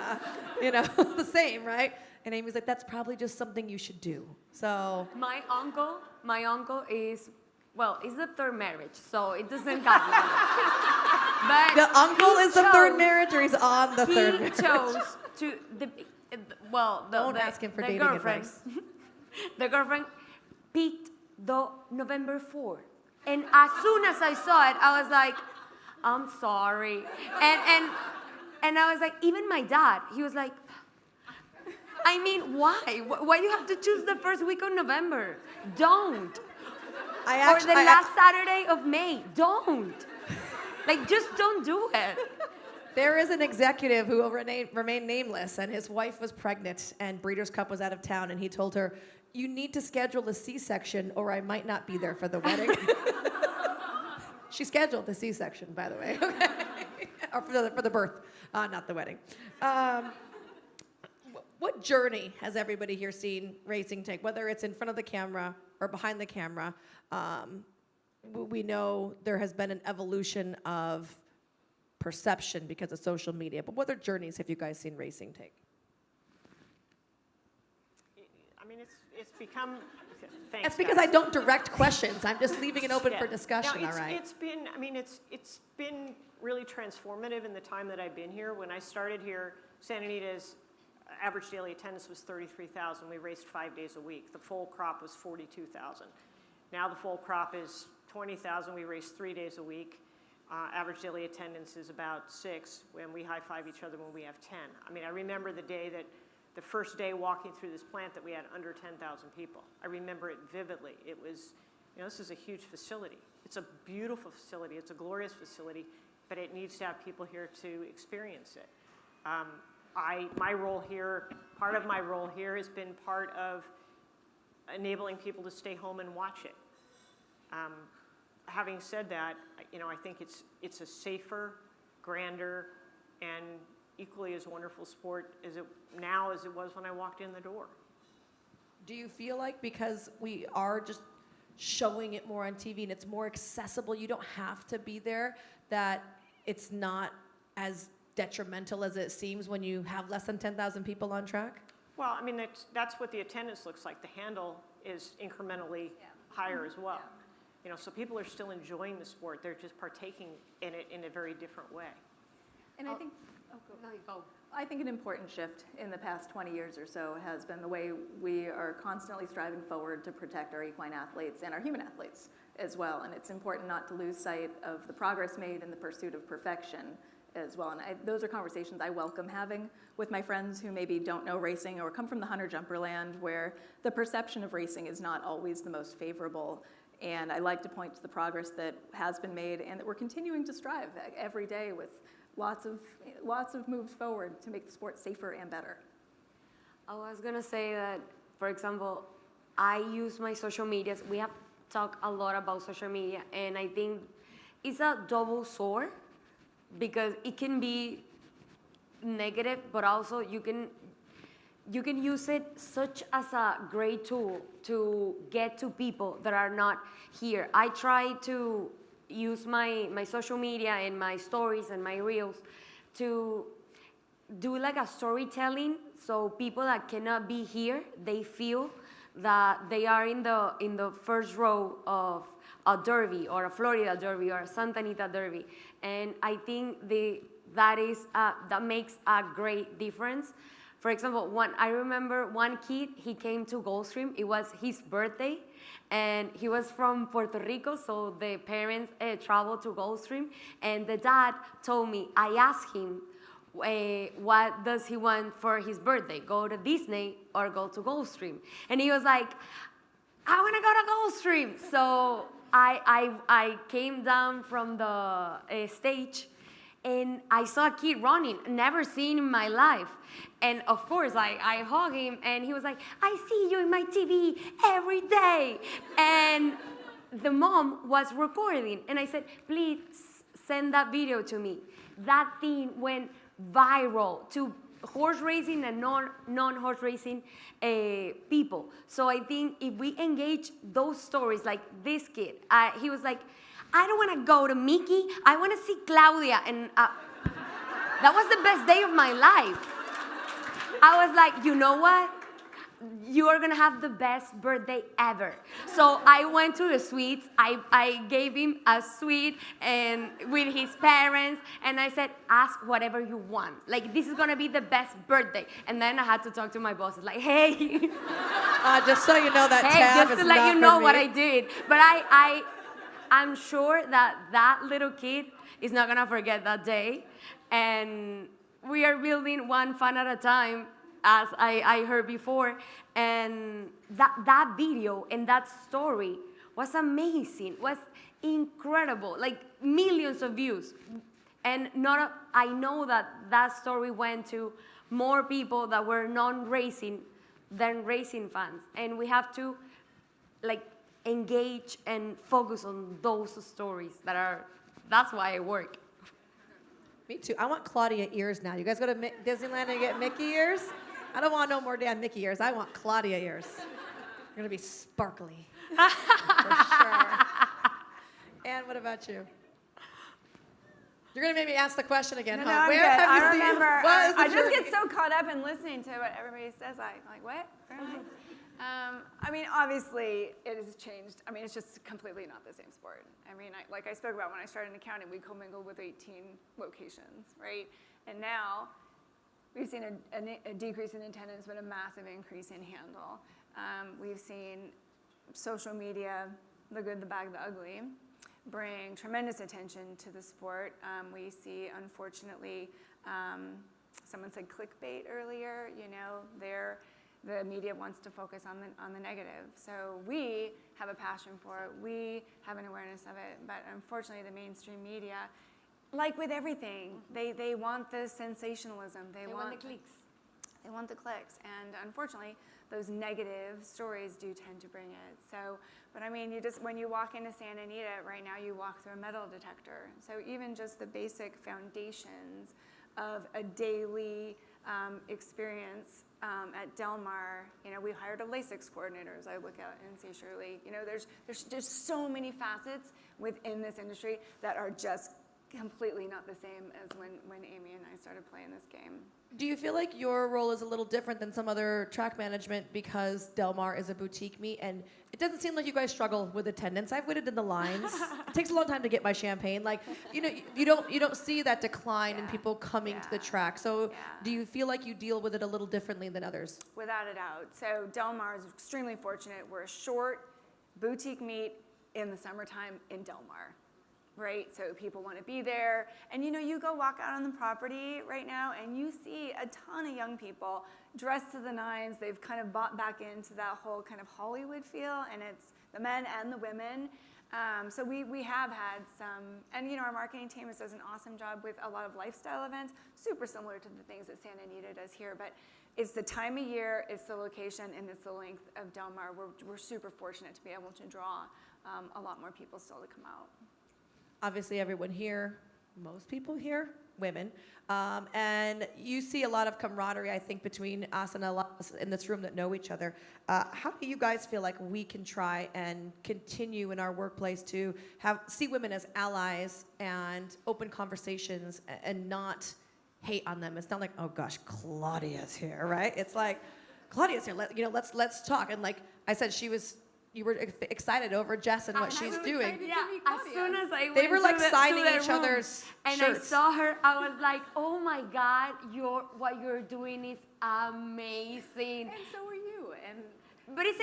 Speaker 2: the same, right? And Amy's like, that's probably just something you should do. So.
Speaker 6: My uncle is, well, it's the third marriage, so it doesn't count. But
Speaker 2: The uncle is the third marriage, or he's on the third marriage?
Speaker 6: He chose to,
Speaker 2: Don't ask him for
Speaker 6: the
Speaker 2: dating
Speaker 6: girlfriend,
Speaker 2: advice.
Speaker 6: The girlfriend picked the November 4th. And as soon as I saw it, I was like, I'm sorry. And I was like, even my dad, he was like, I mean, why? Why you have to choose the first week of November? Don't. Or the last Saturday of May. Don't. Like, just don't do it.
Speaker 2: There is an executive who will remain nameless, and his wife was pregnant, and Breeders' Cup was out of town, and he told her, you need to schedule a C-section, or I might not be there for the wedding. She scheduled the C-section, by the way, okay? Or for the birth, not the wedding. What journey has everybody here seen racing take, whether it's in front of the camera or behind the camera? We know there has been an evolution of perception because of social media, but what other journeys have you guys seen racing take?
Speaker 3: I mean, it's become. Thanks,
Speaker 2: That's because
Speaker 3: guys.
Speaker 2: I don't direct questions. I'm just leaving it open for discussion.
Speaker 3: No,
Speaker 2: All right.
Speaker 3: It's been really transformative in the time that I've been here. When I started here, Santa Anita's average daily attendance was 33,000. We raced 5 days a week. The full crop was 42,000. Now the full crop is 20,000. We race 3 days a week. Average daily attendance is about 6, and we high-five each other when we have 10. I mean, I remember the first day walking through this plant that we had under 10,000 people. I remember it vividly. It was, this is a huge facility. It's a beautiful facility. It's a glorious facility, but it needs to have people here to experience it. My role here, part of my role here has been part of enabling people to stay home and watch it. Having said that, I think it's a safer, grander, and equally as wonderful sport as it was when I walked in the door.
Speaker 2: Do you feel like because we are just showing it more on TV and it's more accessible, you don't have to be there, that it's not as detrimental as it seems when you have less than 10,000 people on track?
Speaker 3: Well, I mean, that's what the attendance looks like. The handle is incrementally higher as well. So people are still enjoying the sport. They're just partaking in it in a very different way.
Speaker 5: And I think, I think an important shift in the past 20 years or so has been the way we are constantly striving forward to protect our equine athletes and our human athletes as well. And it's important not to lose sight of the progress made in the pursuit of perfection as well. And those are conversations I welcome having with my friends who maybe don't know racing or come from the hunter-jumper land where the perception of racing is not always the most favorable. And I like to point to the progress that has been made and that we're continuing to strive every day with lots of moves forward to make the sport safer and better.
Speaker 6: I was gonna say that, for example, I use my social medias. We have talked a lot about social media, and I think it's a double sword because it can be negative, but also you can use it such as a great tool to get to people that are not here. I try to use my social media and my stories and my reels to do like a storytelling, so people that cannot be here, they feel that they are in the first row of a derby or a Florida derby or a Santa Anita derby, and I think that makes a great difference. For example, I remember one kid, he came to Gulfstream. It was his birthday, and he was from Puerto Rico, so the parents traveled to Gulfstream, and the dad told me, I asked him, what does he want for his birthday? Go to Disney or go to Gulfstream? And he was like, I want to go to Gulfstream. So I came down from the stage, and I saw a kid running, never seen in my life. And of course, I hugged him, and he was like, I see you in my TV every day. And the mom was recording, and I said, please sent that video to me. That thing went viral to horse racing and non-horse racing people. So I think if we engage those stories, like this kid, he was like, I don't want to go to Mickey, I want to see Claudia. And that was the best day of my life. I was like, you know what? You are gonna have the best birthday ever. So I went to the suites, I gave him a suite and with his parents, and I said, ask whatever you want. Like, this is gonna be the best birthday. And then I had to talk to my bosses, like, hey.
Speaker 2: Just so you know that
Speaker 6: hey,
Speaker 2: tab
Speaker 6: just
Speaker 2: is
Speaker 6: to let
Speaker 2: not
Speaker 6: you
Speaker 2: for
Speaker 6: know
Speaker 2: me.
Speaker 6: what I did. But I'm sure that little kid is not gonna forget that day. And we are building one fan at a time, as I heard before, and that video and that story was amazing, was incredible, like millions of views. And I know that story went to more people that were non-racing than racing fans, and we have to like engage and focus on those stories that's why I work.
Speaker 2: Me too. I want Claudia ears now. You guys go to Disneyland and get Mickey ears? I don't want no more damn Mickey ears. I want Claudia ears. They're going to be sparkly. For sure. And what about you? You're going to make me ask the question again,
Speaker 4: No,
Speaker 2: huh?
Speaker 4: I'm
Speaker 2: Where
Speaker 4: good.
Speaker 2: have you
Speaker 4: I
Speaker 2: seen?
Speaker 4: remember.
Speaker 2: What is the
Speaker 4: I just
Speaker 2: journey?
Speaker 4: get so caught up in listening to what everybody says. I'm like, what? I mean, obviously, it has changed. I mean, it's just completely not the same sport. I mean, like I spoke about when I started in accounting, we commingled with 18 locations, right? And now we've seen a decrease in attendance, but a massive increase in handle. We've seen social media, the good, the bad, the ugly, bring tremendous attention to the sport. We see, unfortunately, someone said clickbait earlier. You know, the media wants to focus on the negative. So we have a passion for it. We have an awareness of it. But unfortunately, the mainstream media, like with everything, they want the sensationalism. They want
Speaker 6: the clicks.
Speaker 4: They want the clicks. And unfortunately, those negative stories do tend to bring it. So, but I mean, when you walk into Santa Anita right now, you walk through a metal detector. So even just the basic foundations of a daily experience at Del Mar, you know, we hired a LASIK coordinator, as I look out and see Shirley. You know, there's just so many facets within this industry that are just completely not the same as when Amy and I started playing this game.
Speaker 2: Do you feel like your role is a little different than some other track management because Del Mar is a boutique meet, and it doesn't seem like you guys struggle with attendance? I've waited in the lines. It takes a long time to get my champagne. Like, you know, you don't see that decline in people coming to the track. So do you feel like you deal with it a little differently than others?
Speaker 4: Without a doubt. So Del Mar is extremely fortunate. We're a short boutique meet in the summertime in Del Mar. Right, so people want to be there. And you know, you go walk out on the property right now and you see a ton of young people dressed to the nines. They've kind of bought back into that whole kind of Hollywood feel, and it's the men and the women. So we have had some, and you know, our marketing team does an awesome job with a lot of lifestyle events, super similar to the things that Santa Anita does here, but it's the time of year, it's the location, and it's the length of Del Mar. We're super fortunate to be able to draw a lot more people still to come out.
Speaker 2: Obviously, everyone here, most people here, women, and you see a lot of camaraderie, I think, between us and a lot of us in this room that know each other. How do you guys feel like we can try and continue in our workplace to see women as allies and open conversations and not hate on them? It's not like, oh gosh, Claudia's here, right? It's like, Claudia's here. Let's talk. And like I said, you were excited over Jess and what she's doing.
Speaker 6: Yeah, as soon as I went
Speaker 2: They were like
Speaker 6: to
Speaker 2: signing
Speaker 6: the
Speaker 2: each
Speaker 6: room
Speaker 2: other's
Speaker 6: and
Speaker 2: shirts.
Speaker 6: I saw her, I was like, oh my God, what you're doing is amazing.
Speaker 5: And so are you. And
Speaker 6: But it's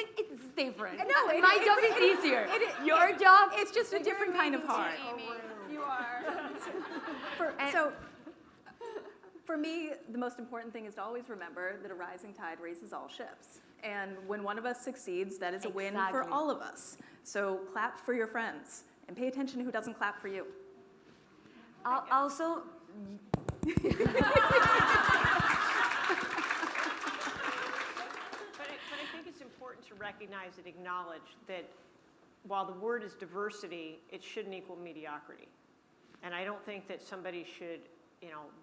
Speaker 6: different.
Speaker 5: No,
Speaker 6: My job is easier. Your job,
Speaker 5: it's just a different kind of hard.
Speaker 4: You are.
Speaker 5: For me, the most important thing is to always remember that a rising tide raises all ships. And when one of us succeeds, that is a win for
Speaker 6: Exactly.
Speaker 5: all of us. So clap for your friends and pay attention to who doesn't clap for you.
Speaker 6: Also,
Speaker 3: But I think it's important to recognize and acknowledge that while the word is diversity, it shouldn't equal mediocrity. And I don't think that somebody should,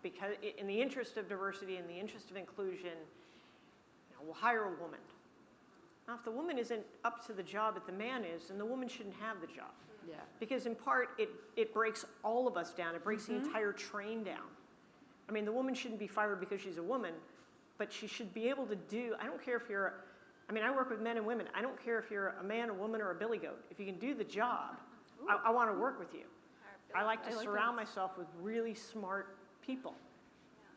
Speaker 3: because in the interest of diversity, in the interest of inclusion, we'll hire a woman. Now, if the woman isn't up to the job that the man is, then the woman shouldn't have the job.
Speaker 2: Yeah.
Speaker 3: Because in part, it breaks all of us down. It breaks the entire train down. I mean, the woman shouldn't be fired because she's a woman, but she should be able to do, I don't care if you're, I work with men and women. I don't care if you're a man, a woman, or a billy goat. If you can do the job, I want to work with you. I like to surround myself with really smart people.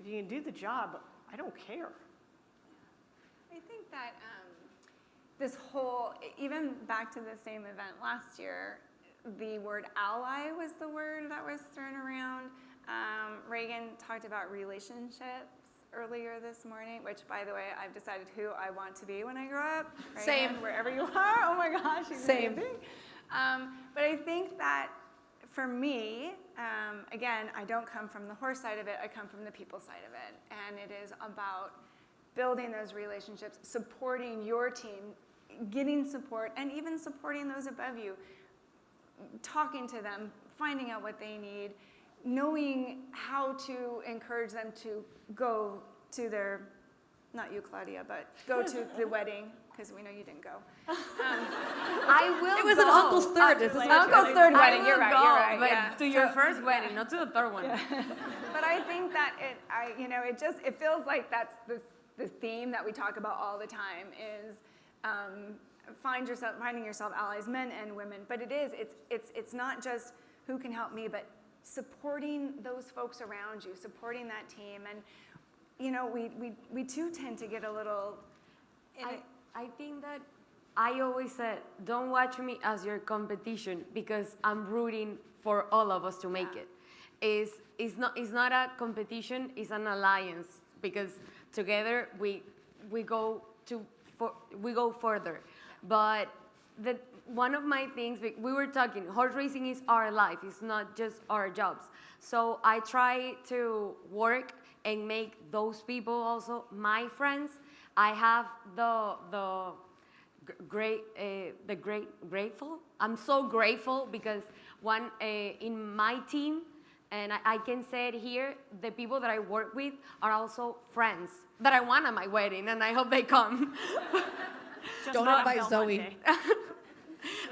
Speaker 3: If you can do the job, I don't care.
Speaker 4: I think that this whole, even back to the same event last year, the word ally was the word that was thrown around. Reagan talked about relationships earlier this morning, which, by the way, I've decided who I want to be when I grow up. Reagan,
Speaker 2: Same.
Speaker 4: Wherever you are. Oh my gosh, she's
Speaker 2: Same.
Speaker 4: amazing. But I think that for me, again, I don't come from the horse side of it, I come from the people side of it. And it is about building those relationships, supporting your team, getting support, and even supporting those above you, talking to them, finding out what they need, knowing how to encourage them to go to their, not you, Claudia, but go to the wedding, because we know you didn't go.
Speaker 6: I will
Speaker 2: It was
Speaker 6: go.
Speaker 2: an uncle's third. This is
Speaker 4: Uncle's third
Speaker 6: I
Speaker 4: wedding,
Speaker 6: will
Speaker 4: you're right,
Speaker 6: go,
Speaker 4: you're right.
Speaker 6: but
Speaker 4: Yeah.
Speaker 6: to your first wedding, not to the third one.
Speaker 4: But I think that it feels like that's the theme that we talk about all the time is finding yourself allies, men and women. But it's not just who can help me, but supporting those folks around you, supporting that team. And we too tend to get a little.
Speaker 6: I think that I always said, don't watch me as your competition because I'm rooting for all of us to make it. It's not a competition, it's an alliance because together we go further. But one of my things, we were talking, horse racing is our life, it's not just our jobs. So I try to work and make those people also my friends. I have grateful. I'm so grateful because in my team, and I can say it here, the people that I work with are also friends that I want at my wedding, and I hope they come.
Speaker 2: Don't
Speaker 3: not
Speaker 2: invite
Speaker 3: Belmont
Speaker 2: Zoe.
Speaker 3: Day.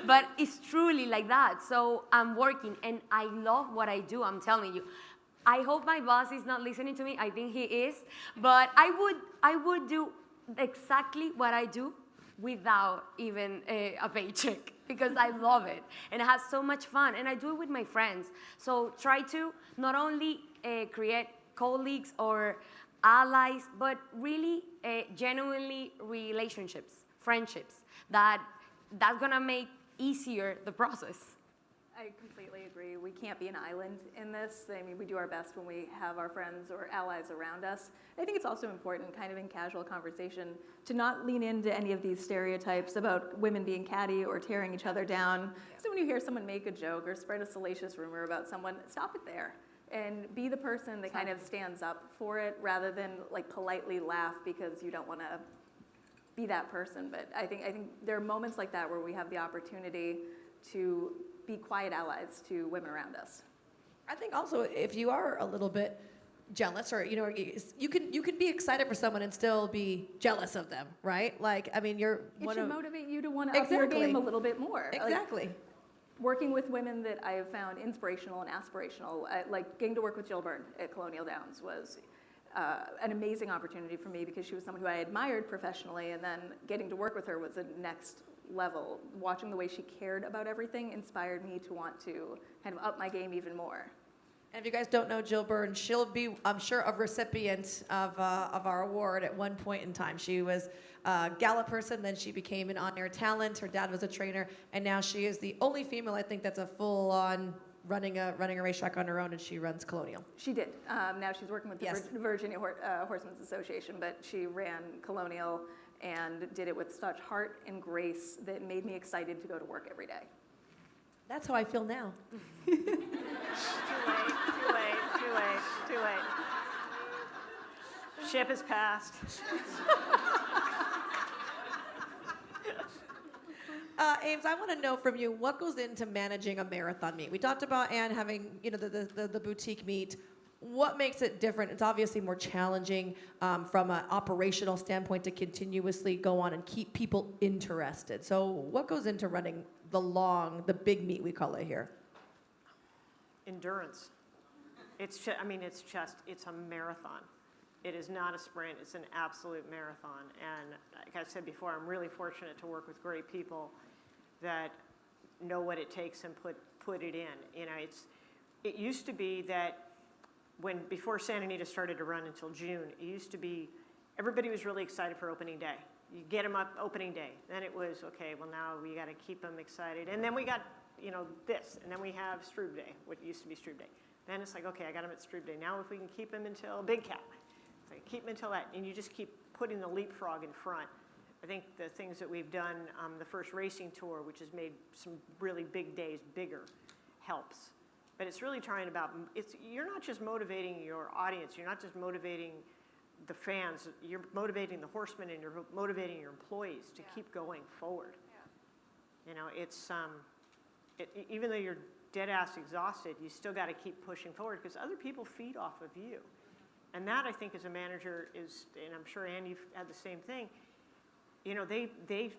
Speaker 6: But it's truly like that. So I'm working, and I love what I do, I'm telling you. I hope my boss is not listening to me. I think he is. But I would do exactly what I do without even a paycheck because I love it and I have so much fun and I do it with my friends. So try to not only create colleagues or allies, but really genuinely relationships, friendships that's gonna make easier the process.
Speaker 5: I completely agree. We can't be an island in this. I mean, we do our best when we have our friends or allies around us. I think it's also important, kind of in casual conversation, to not lean into any of these stereotypes about women being catty or tearing each other down. So when you hear someone make a joke or spread a salacious rumor about someone, stop it there and be the person that kind of stands up for it rather than like politely laugh because you don't want to be that person. But I think there are moments like that where we have the opportunity to be quiet allies to women around us.
Speaker 2: I think also if you are a little bit jealous or you can be excited for someone and still be jealous of them, right? Like
Speaker 5: It should motivate you to want to up your
Speaker 2: Exactly.
Speaker 5: game a little bit more.
Speaker 2: Exactly.
Speaker 5: Working with women that I have found inspirational and aspirational, like getting to work with Jill Byrne at Colonial Downs was an amazing opportunity for me because she was someone who I admired professionally, and then getting to work with her was the next level. Watching the way she cared about everything inspired me to want to kind of up my game even more.
Speaker 2: And if you guys don't know Jill Byrne, she'll be, I'm sure, a recipient of our award at one point in time. She was a gala person, then she became an on-air talent. Her dad was a trainer, and now she is the only female, I think, that's a full-on running a racetrack on her own, and she runs Colonial.
Speaker 5: She did. Now she's working with the
Speaker 2: Yes.
Speaker 5: Virginia Horsemen's Association, but she ran Colonial and did it with such heart and grace that made me excited to go to work every day.
Speaker 2: That's how I feel now.
Speaker 3: Too late. Ship has passed.
Speaker 2: Ames, I want to know from you, what goes into managing a marathon meet? We talked about Anne having, the boutique meet. What makes it different? It's obviously more challenging from an operational standpoint to continuously go on and keep people interested. So what goes into running the big meet, we call it here?
Speaker 3: Endurance. It's a marathon. It is not a sprint, it's an absolute marathon. And like I said before, I'm really fortunate to work with great people that know what it takes and put it in. It used to be that before Santa Anita started to run until June, it used to be everybody was really excited for opening day. You get them up opening day. Then it was, okay, well now we got to keep them excited. And then we got, this. And then we have Stroob Day, what used to be Stroob Day. Then it's like, okay, I got them at Stroob Day. Now if we can keep them until Big Cat, it's like, keep them until that. And you just keep putting the leapfrog in front. I think the things that we've done, the first racing tour, which has made some really big days bigger, helps. But it's really you're not just motivating your audience, you're not just motivating the fans, you're motivating the horsemen and you're motivating your employees to keep going forward. Yeah. Even though you're dead ass exhausted, you still got to keep pushing forward because other people feed off of you. And that, I think, as a manager and I'm sure Ann, you've had the same thing, they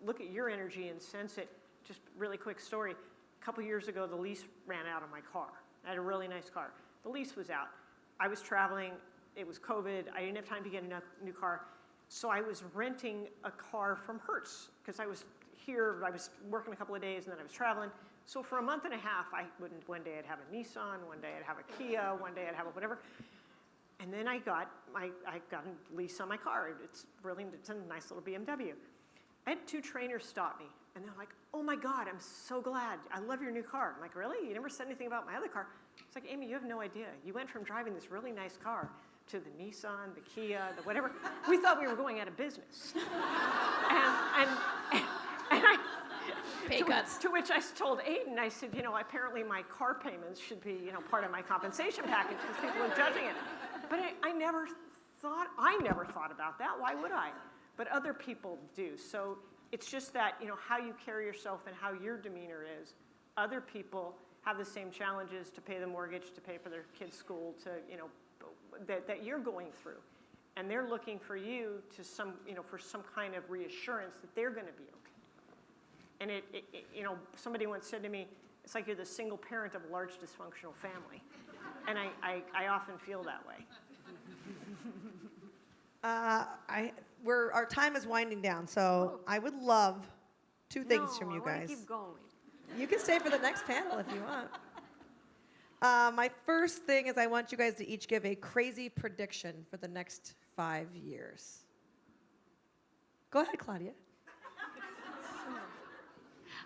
Speaker 3: look at your energy and sense it. Just really quick story. A couple years ago, the lease ran out on my car. I had a really nice car. The lease was out. I was traveling. It was COVID. I didn't have time to get a new car. So I was renting a car from Hertz because I was here. I was working a couple of days, and then I was traveling. So for a month and a half, one day I'd have a Nissan, one day I'd have a Kia, one day I'd have a whatever. And then I got a lease on my car. It's a nice little BMW. I had 2 trainers stop me. And they're like, oh my God, I'm so glad. I love your new car. I'm like, really? You never said anything about my other car. It's like, Amy, you have no idea. You went from driving this really nice car to the Nissan, the Kia, the whatever. We thought we were going out of business. and I,
Speaker 2: Pay cuts.
Speaker 3: To which I told Aiden, I said, apparently my car payments should be, part of my compensation package because people are judging it. But I never thought about that. Why would I? But other people do. So it's just that, how you carry yourself and how your demeanor is. Other people have the same challenges to pay the mortgage, to pay for their kids' school, to, that you're going through. And they're looking for you for some kind of reassurance that they're going to be okay. And somebody once said to me, it's like you're the single parent of a large dysfunctional family. And I often feel that way.
Speaker 2: Our time is winding down, so I would love 2 things from you guys.
Speaker 6: I want to keep going.
Speaker 2: You can stay for the next panel if you want. My first thing is I want you guys to each give a crazy prediction for the next 5 years. Go ahead, Claudia.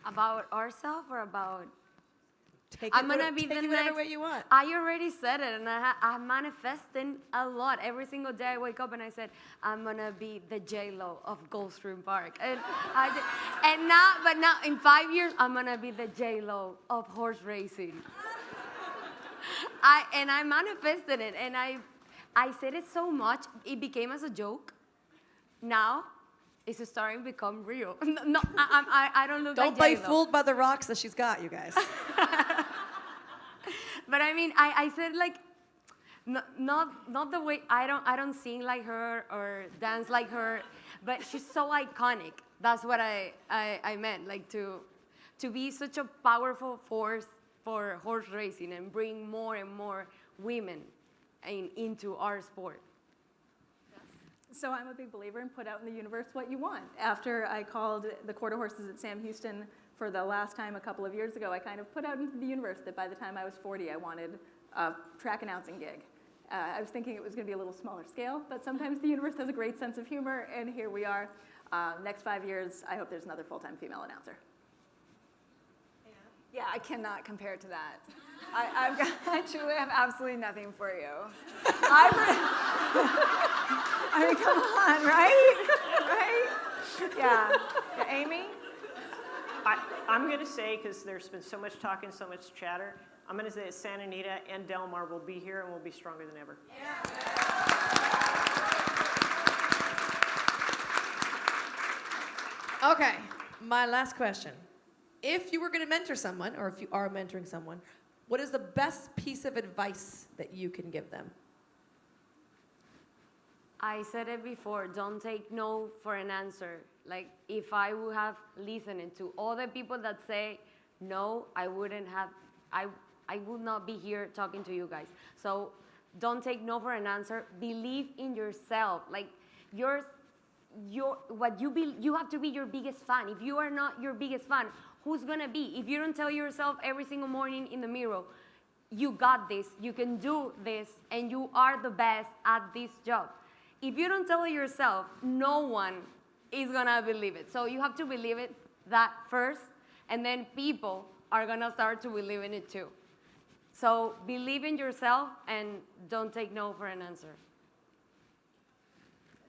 Speaker 6: About ourselves or about...
Speaker 2: I'm gonna be the next way you want.
Speaker 6: I already said it, and I'm manifesting a lot. Every single day I wake up and I said, I'm gonna be the J-Lo of Gulfstream Park. And now in 5 years, I'm gonna be the J-Lo of horse racing. I manifested it, and I said it so much, it became as a joke. Now, it's starting to become real. No, I don't look like J-Lo.
Speaker 2: Don't be fooled by the rocks that she's got, you guys.
Speaker 6: But I mean, I said like, not the way, I don't sing like her or dance like her, but she's so iconic. That's what I meant, like to be such a powerful force for horse racing and bring more and more women into our sport.
Speaker 5: So I'm a big believer in put out in the universe what you want. After I called the quarter horses at Sam Houston for the last time a couple of years ago, I kind of put out into the universe that by the time I was 40, I wanted a track announcing gig. I was thinking it was going to be a little smaller scale, but sometimes the universe has a great sense of humor, and here we are. Next 5 years, I hope there's another full-time female announcer.
Speaker 4: Yeah, I cannot compare to that. I truly have absolutely nothing for you. I mean, come on, right? Right? Yeah. Amy?
Speaker 3: I'm going to say, because there's been so much talk and so much chatter, I'm going to say that Santa Anita and Del Mar will be here and will be stronger than ever.
Speaker 2: Okay, My last question. If you were going to mentor someone, or if you are mentoring someone, what is the best piece of advice that you can give them?
Speaker 6: I said it before, don't take no for an answer. Like, if I would have listened to all the people that say no, I would not be here talking to you guys. So don't take no for an answer. Believe in yourself. Like, you have to be your biggest fan. If you are not your biggest fan, who's gonna be? If you don't tell yourself every single morning in the mirror, you got this, you can do this, and you are the best at this job. If you don't tell yourself, no one is gonna believe it. So you have to believe it that first, and then people are gonna start to believe in it too. So believe in yourself and don't take no for an answer.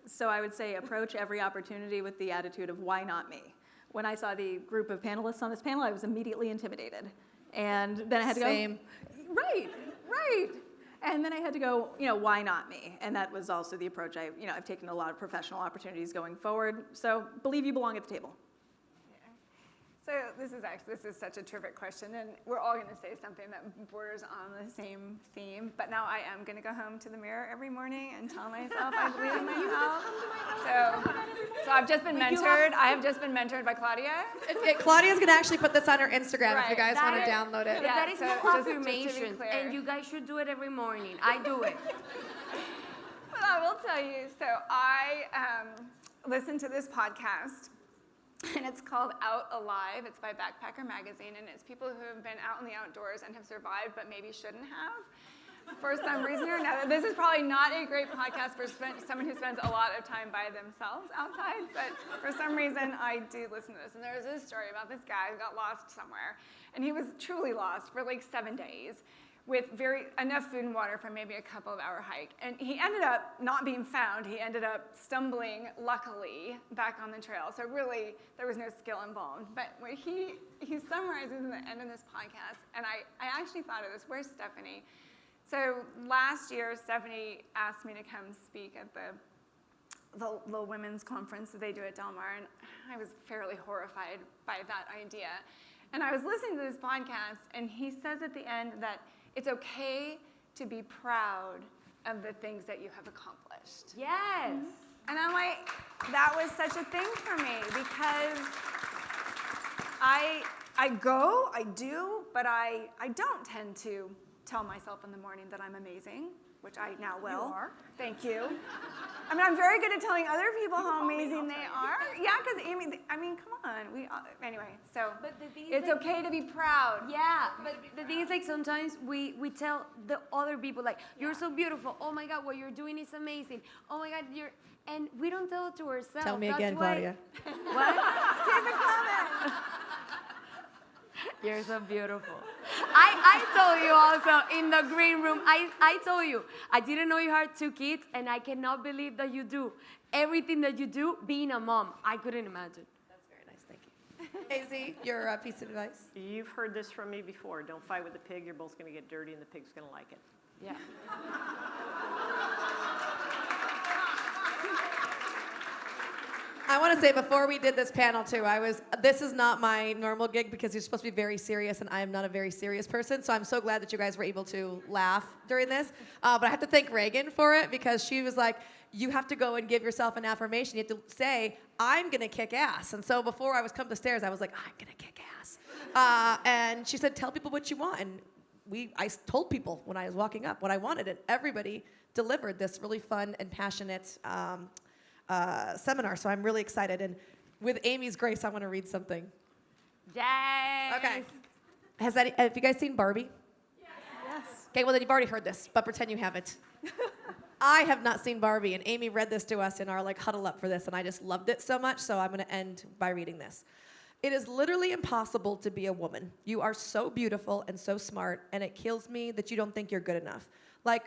Speaker 5: So I would say approach every opportunity with the attitude of why not me? When I saw the group of panelists on this panel, I was immediately intimidated. And then I had to
Speaker 2: Same.
Speaker 5: go, right. And then I had to go, why not me? And that was also the approach I've taken a lot of professional opportunities going forward. So believe you belong at the table.
Speaker 4: So this is such a terrific question, and we're all going to say something that borders on the same theme. But now I am going to go home to the mirror every morning and tell myself I believe in myself. So I've just been mentored. I have just been mentored by Claudia.
Speaker 2: Claudia's going to actually put this on her Instagram if you
Speaker 4: Right.
Speaker 2: guys want to download it.
Speaker 6: That is
Speaker 4: so
Speaker 6: no
Speaker 4: just to be
Speaker 6: affirmations,
Speaker 4: clear.
Speaker 6: and you guys should do it every morning. I do it.
Speaker 4: But I will tell you. So I listened to this podcast. And it's called Out Alive. It's by Backpacker Magazine, and it's people who have been out in the outdoors and have survived but maybe shouldn't have for some reason or another. This is probably not a great podcast for someone who spends a lot of time by themselves outside, but for some reason I do listen to this. And there's this story about this guy who got lost somewhere, and he was truly lost for like 7 days with enough food and water for maybe a couple of hour hike. And he ended up not being found. He ended up stumbling, luckily, back on the trail. So really, there was no skill involved. But what he summarizes in the end of this podcast, and I actually thought of this, where's Stephanie? So last year, Stephanie asked me to come speak at the women's conference that they do at Del Mar, and I was fairly horrified by that idea. And I was listening to this podcast, and he says at the end that it's okay to be proud of the things that you have accomplished.
Speaker 6: Yes.
Speaker 4: And I'm like, that was such a thing for me because I do, but I don't tend to tell myself in the morning that I'm amazing, which I now will.
Speaker 1: You are.
Speaker 4: Thank you. I mean, I'm very good at telling other people how amazing they are. Yeah, because I mean, come on. Anyway, so
Speaker 6: But the thing is
Speaker 4: it's
Speaker 6: like-
Speaker 4: okay to be proud.
Speaker 6: Yeah, but the thing is, like, sometimes we tell the other people, like, you're so beautiful. Oh my God, what you're doing is amazing. Oh my God, and we don't tell it to ourselves.
Speaker 2: Tell me
Speaker 6: That's
Speaker 2: again,
Speaker 6: why-
Speaker 2: Claudia.
Speaker 6: What?
Speaker 4: Leave a comment.
Speaker 6: You're so beautiful. I told you also in the green room, I told you, I didn't know you had 2 kids, and I cannot believe that you do everything that you do being a mom. I couldn't imagine.
Speaker 2: That's very nice. Thank you. AZ, your piece of advice?
Speaker 3: You've heard this from me before. Don't fight with the pig. You're both going to get dirty, and the pig's going to like it.
Speaker 6: Yeah.
Speaker 2: I want to say before we did this panel too, this is not my normal gig because you're supposed to be very serious and I am not a very serious person. So I'm so glad that you guys were able to laugh during this. But I have to thank Reagan for it because she was like, you have to go and give yourself an affirmation. You have to say, I'm going to kick ass. And so before I was come up the stairs, I was like, I'm going to kick ass. And she said, tell people what you want. And I told people when I was walking up what I wanted, and everybody delivered this really fun and passionate seminar, so I'm really excited. And with Amy's grace, I want to read something.
Speaker 6: Yes.
Speaker 2: Okay. Have you guys seen Barbie?
Speaker 5: Yes.
Speaker 2: Okay, well then you've already heard this, but pretend you haven't. I have not seen Barbie, and Amy read this to us in our huddle up for this, and I just loved it so much, so I'm going to end by reading this. It is literally impossible to be a woman. You are so beautiful and so smart, and it kills me that you don't think you're good enough.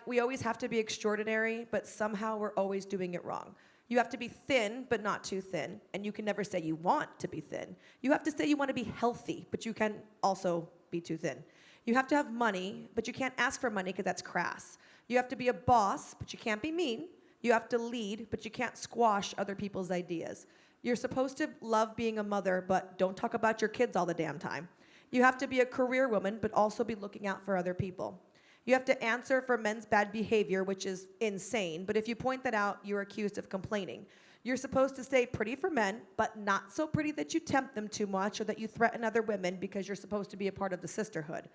Speaker 2: We always have to be extraordinary, but somehow we're always doing it wrong. You have to be thin, but not too thin. And you can never say you want to be thin. You have to say you want to be healthy, but you can also be too thin. You have to have money, but you can't ask for money because that's crass. You have to be a boss, but you can't be mean. You have to lead, but you can't squash other people's ideas. You're supposed to love being a mother, but don't talk about your kids all the damn time. You have to be a career woman, but also be looking out for other people. You have to answer for men's bad behavior, which is insane, but if you point that out, you're accused of complaining. You're supposed to stay pretty for men, but not so pretty that you tempt them too much or that you threaten other women because you're supposed to be a part of the sisterhood.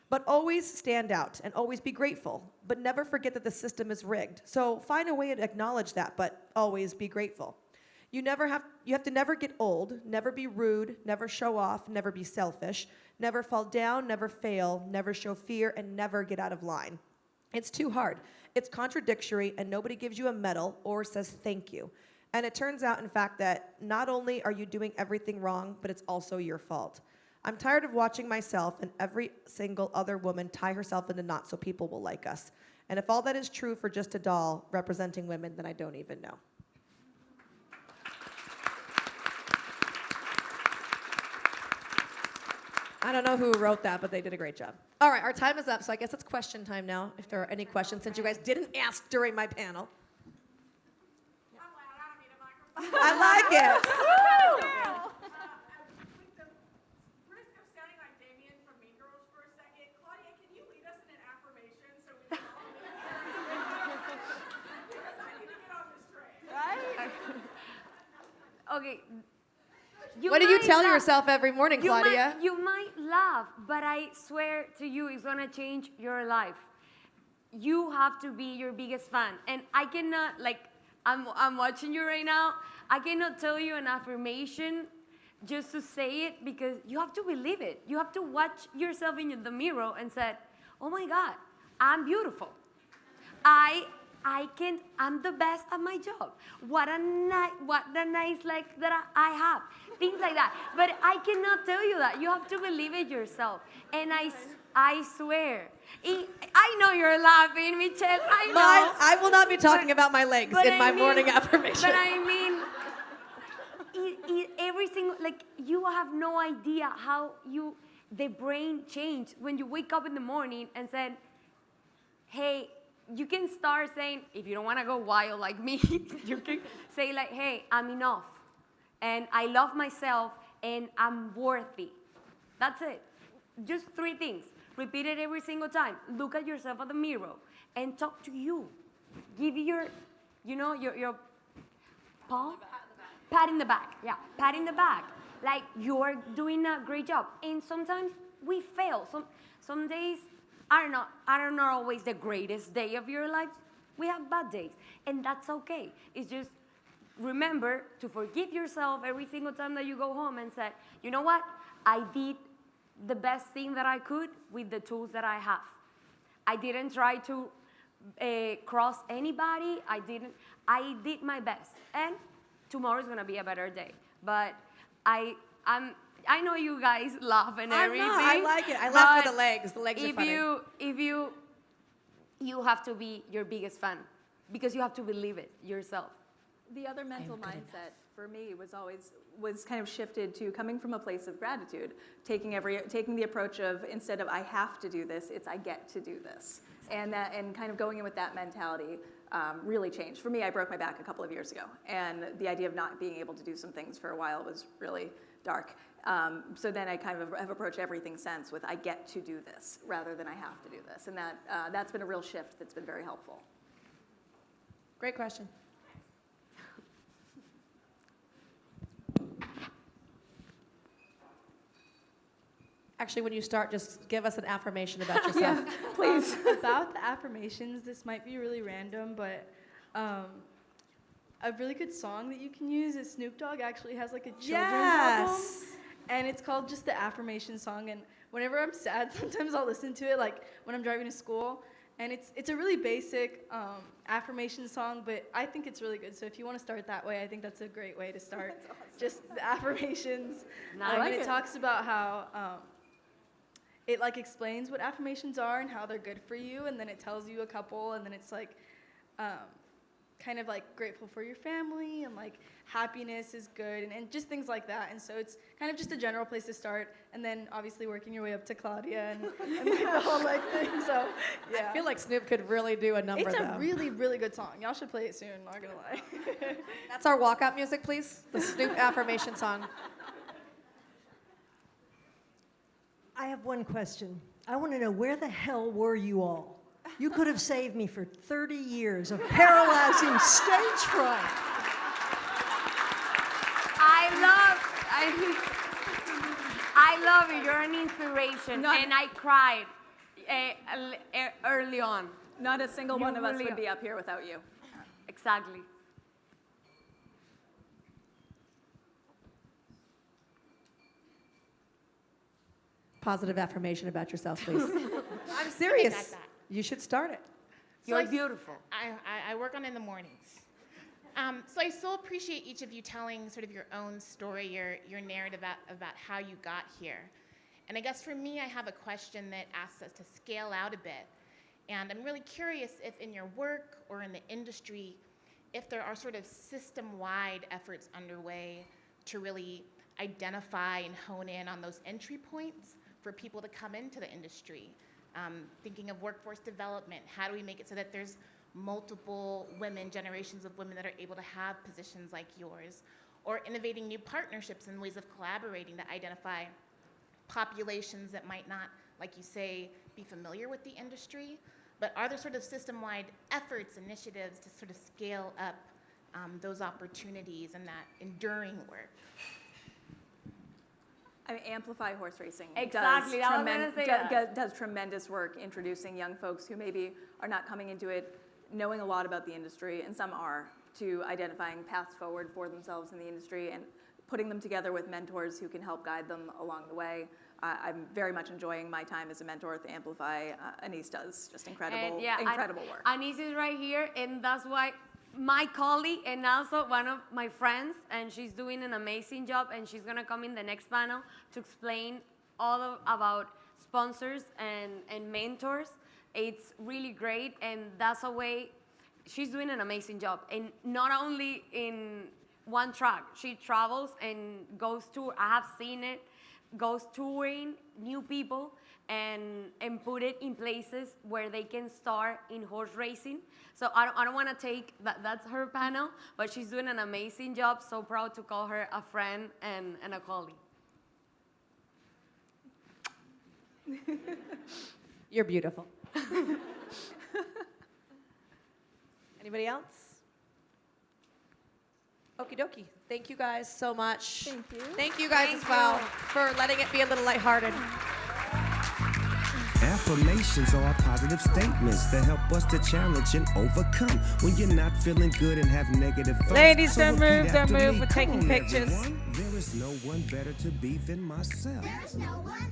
Speaker 2: But always stand out and always be grateful, but never forget that the system is rigged. So find a way to acknowledge that, but always be grateful. You have to never get old, never be rude, never show off, never be selfish, never fall down, never fail, never show fear, and never get out of line. It's too hard. It's contradictory, and nobody gives you a medal or says thank you. And it turns out, in fact, that not only are you doing everything wrong, but it's also your fault. I'm tired of watching myself and every single other woman tie herself into knots so people will like us. And if all that is true for just a doll representing women, then I don't even know. I don't know who wrote that, but they did a great job. All right, our time is up, so I guess it's question time now, if there are any questions, since you guys didn't ask during my panel. I like it.
Speaker 7: With the risk of sounding like Damien from Mean Girls for a second, Claudia, can you lead us in an affirmation so we can all because I need to get on this train.
Speaker 6: Okay.
Speaker 2: What do you
Speaker 6: might
Speaker 2: tell
Speaker 6: laugh.
Speaker 2: yourself every morning, Claudia?
Speaker 6: You might laugh, but I swear to you, it's gonna change your life. You have to be your biggest fan, and I cannot I'm watching you right now. I cannot tell you an affirmation just to say it because you have to believe it. You have to watch yourself in the mirror and say, "Oh my God, I'm beautiful. I'm the best at my job. What a nice legs that I have." Things like that. But I cannot tell you that. You have to believe it yourself. And I swear. I know you're laughing, Michelle. I know.
Speaker 2: I will not be talking about my legs in my morning affirmation.
Speaker 6: But I mean, every single, you have no idea how the brain changed when you wake up in the morning and said, hey, you can start saying, if you don't want to go wild like me, you can say hey, I'm enough. And I love myself and I'm worthy. That's it. Just 3 things. Repeat it every single time. Look at yourself at the mirror and talk to you. Give your paw? Pat in the back. Yeah, pat in the back. Like you're doing a great job. And sometimes we fail. Some days are not always the greatest day of your life. We have bad days. And that's okay. It's just remember to forgive yourself every single time that you go home and say, you know what? I did the best thing that I could with the tools that I have. I didn't try to cross anybody. I did my best. And tomorrow's gonna be a better day. But I know you guys laugh and everything.
Speaker 2: I like it. I laugh for the legs. The legs are funny.
Speaker 6: If you have to be your biggest fan because you have to believe it yourself.
Speaker 5: The other mental mindset for me was kind of shifted to coming from a place of gratitude, taking the approach of instead of I have to do this, it's I get to do this, and kind of going in with that mentality really changed. For me, I broke my back a couple of years ago, and the idea of not being able to do some things for a while was really dark. So then I kind of have approached everything since with I get to do this rather than I have to do this, and that's been a real shift that's been very helpful.
Speaker 2: Great question. Actually, when you start, just give us an affirmation about yourself.
Speaker 5: Please.
Speaker 8: About the affirmations, this might be really random, but a really good song that you can use is Snoop Dogg actually has a children's album. And it's called just the affirmation song. And whenever I'm sad, sometimes I'll listen to it, when I'm driving to school. And it's a really basic affirmation song, but I think it's really good. So if you want to start that way, I think that's a great way to start. That's awesome. Just the affirmations. And it talks about how it explains what affirmations are and how they're good for you, and then it tells you a couple, and then it's kind of like grateful for your family and like happiness is good and just things like that. And so it's kind of just a general place to start, and then obviously working your way up to Claudia and like the whole like thing. So yeah.
Speaker 2: I feel like Snoop could really do a number
Speaker 8: It's
Speaker 2: though.
Speaker 8: a really, really good song. Y'all should play it soon, not gonna lie.
Speaker 2: That's our walkout music, please. The Snoop affirmation song.
Speaker 9: I have one question. I want to know, where the hell were you all? You could have saved me for 30 years of paralyzing stage fright.
Speaker 6: I love you. You're an inspiration,
Speaker 4: Not-
Speaker 6: and I cried early on.
Speaker 4: Not a single
Speaker 6: You
Speaker 4: one of us
Speaker 6: really
Speaker 4: would
Speaker 6: are.
Speaker 4: be up here without you.
Speaker 6: Exactly.
Speaker 2: Positive affirmation about yourself, please. I'm serious.
Speaker 10: got that.
Speaker 2: You should start it.
Speaker 6: You're beautiful.
Speaker 10: I work on it in the mornings. So I so appreciate each of you telling sort of your own story, your narrative about how you got here. And I guess for me, I have a question that asks us to scale out a bit. And I'm really curious if in your work or in the industry, if there are sort of system-wide efforts underway to really identify and hone in on those entry points for people to come into the industry. Thinking of workforce development, how do we make it so that there's multiple women, generations of women that are able to have positions like yours? Or innovating new partnerships and ways of collaborating to identify populations that might not, like you say, be familiar with the industry. But are there sort of system-wide efforts, initiatives to sort of scale up those opportunities and that enduring work?
Speaker 4: I mean, Amplify Horse Racing
Speaker 6: Exactly, I was gonna say that.
Speaker 4: does tremendous work introducing young folks who maybe are not coming into it knowing a lot about the industry, and some are, to identifying paths forward for themselves in the industry and putting them together with mentors who can help guide them along the way. I'm very much enjoying my time as a mentor at the Amplify. Anita does just incredible work.
Speaker 6: Anita is right here, and that's why my colleague and also one of my friends, and she's doing an amazing job, and she's gonna come in the next panel to explain about sponsors and mentors. It's really great, and that's a way she's doing an amazing job. And not only in one track, she travels and goes to, I have seen it, goes touring new people and put it in places where they can start in horse racing. So I don't want to take that's her panel, but she's doing an amazing job. So proud to call her a friend and a colleague.
Speaker 2: You're beautiful. Anybody else? Okie dokie. Thank you guys so much.
Speaker 5: Thank you.
Speaker 2: Thank you guys as well for letting it be a little lighthearted.
Speaker 11: Affirmations are positive statements that help us to challenge and overcome when you're not feeling good and have negative thoughts.
Speaker 1: Ladies,
Speaker 11: So
Speaker 1: don't
Speaker 11: repeat
Speaker 1: move, don't
Speaker 11: after
Speaker 1: move.
Speaker 11: me.
Speaker 1: We're
Speaker 11: Come
Speaker 1: taking
Speaker 11: on,
Speaker 1: pictures.
Speaker 11: everyone. There is no one better to be than myself.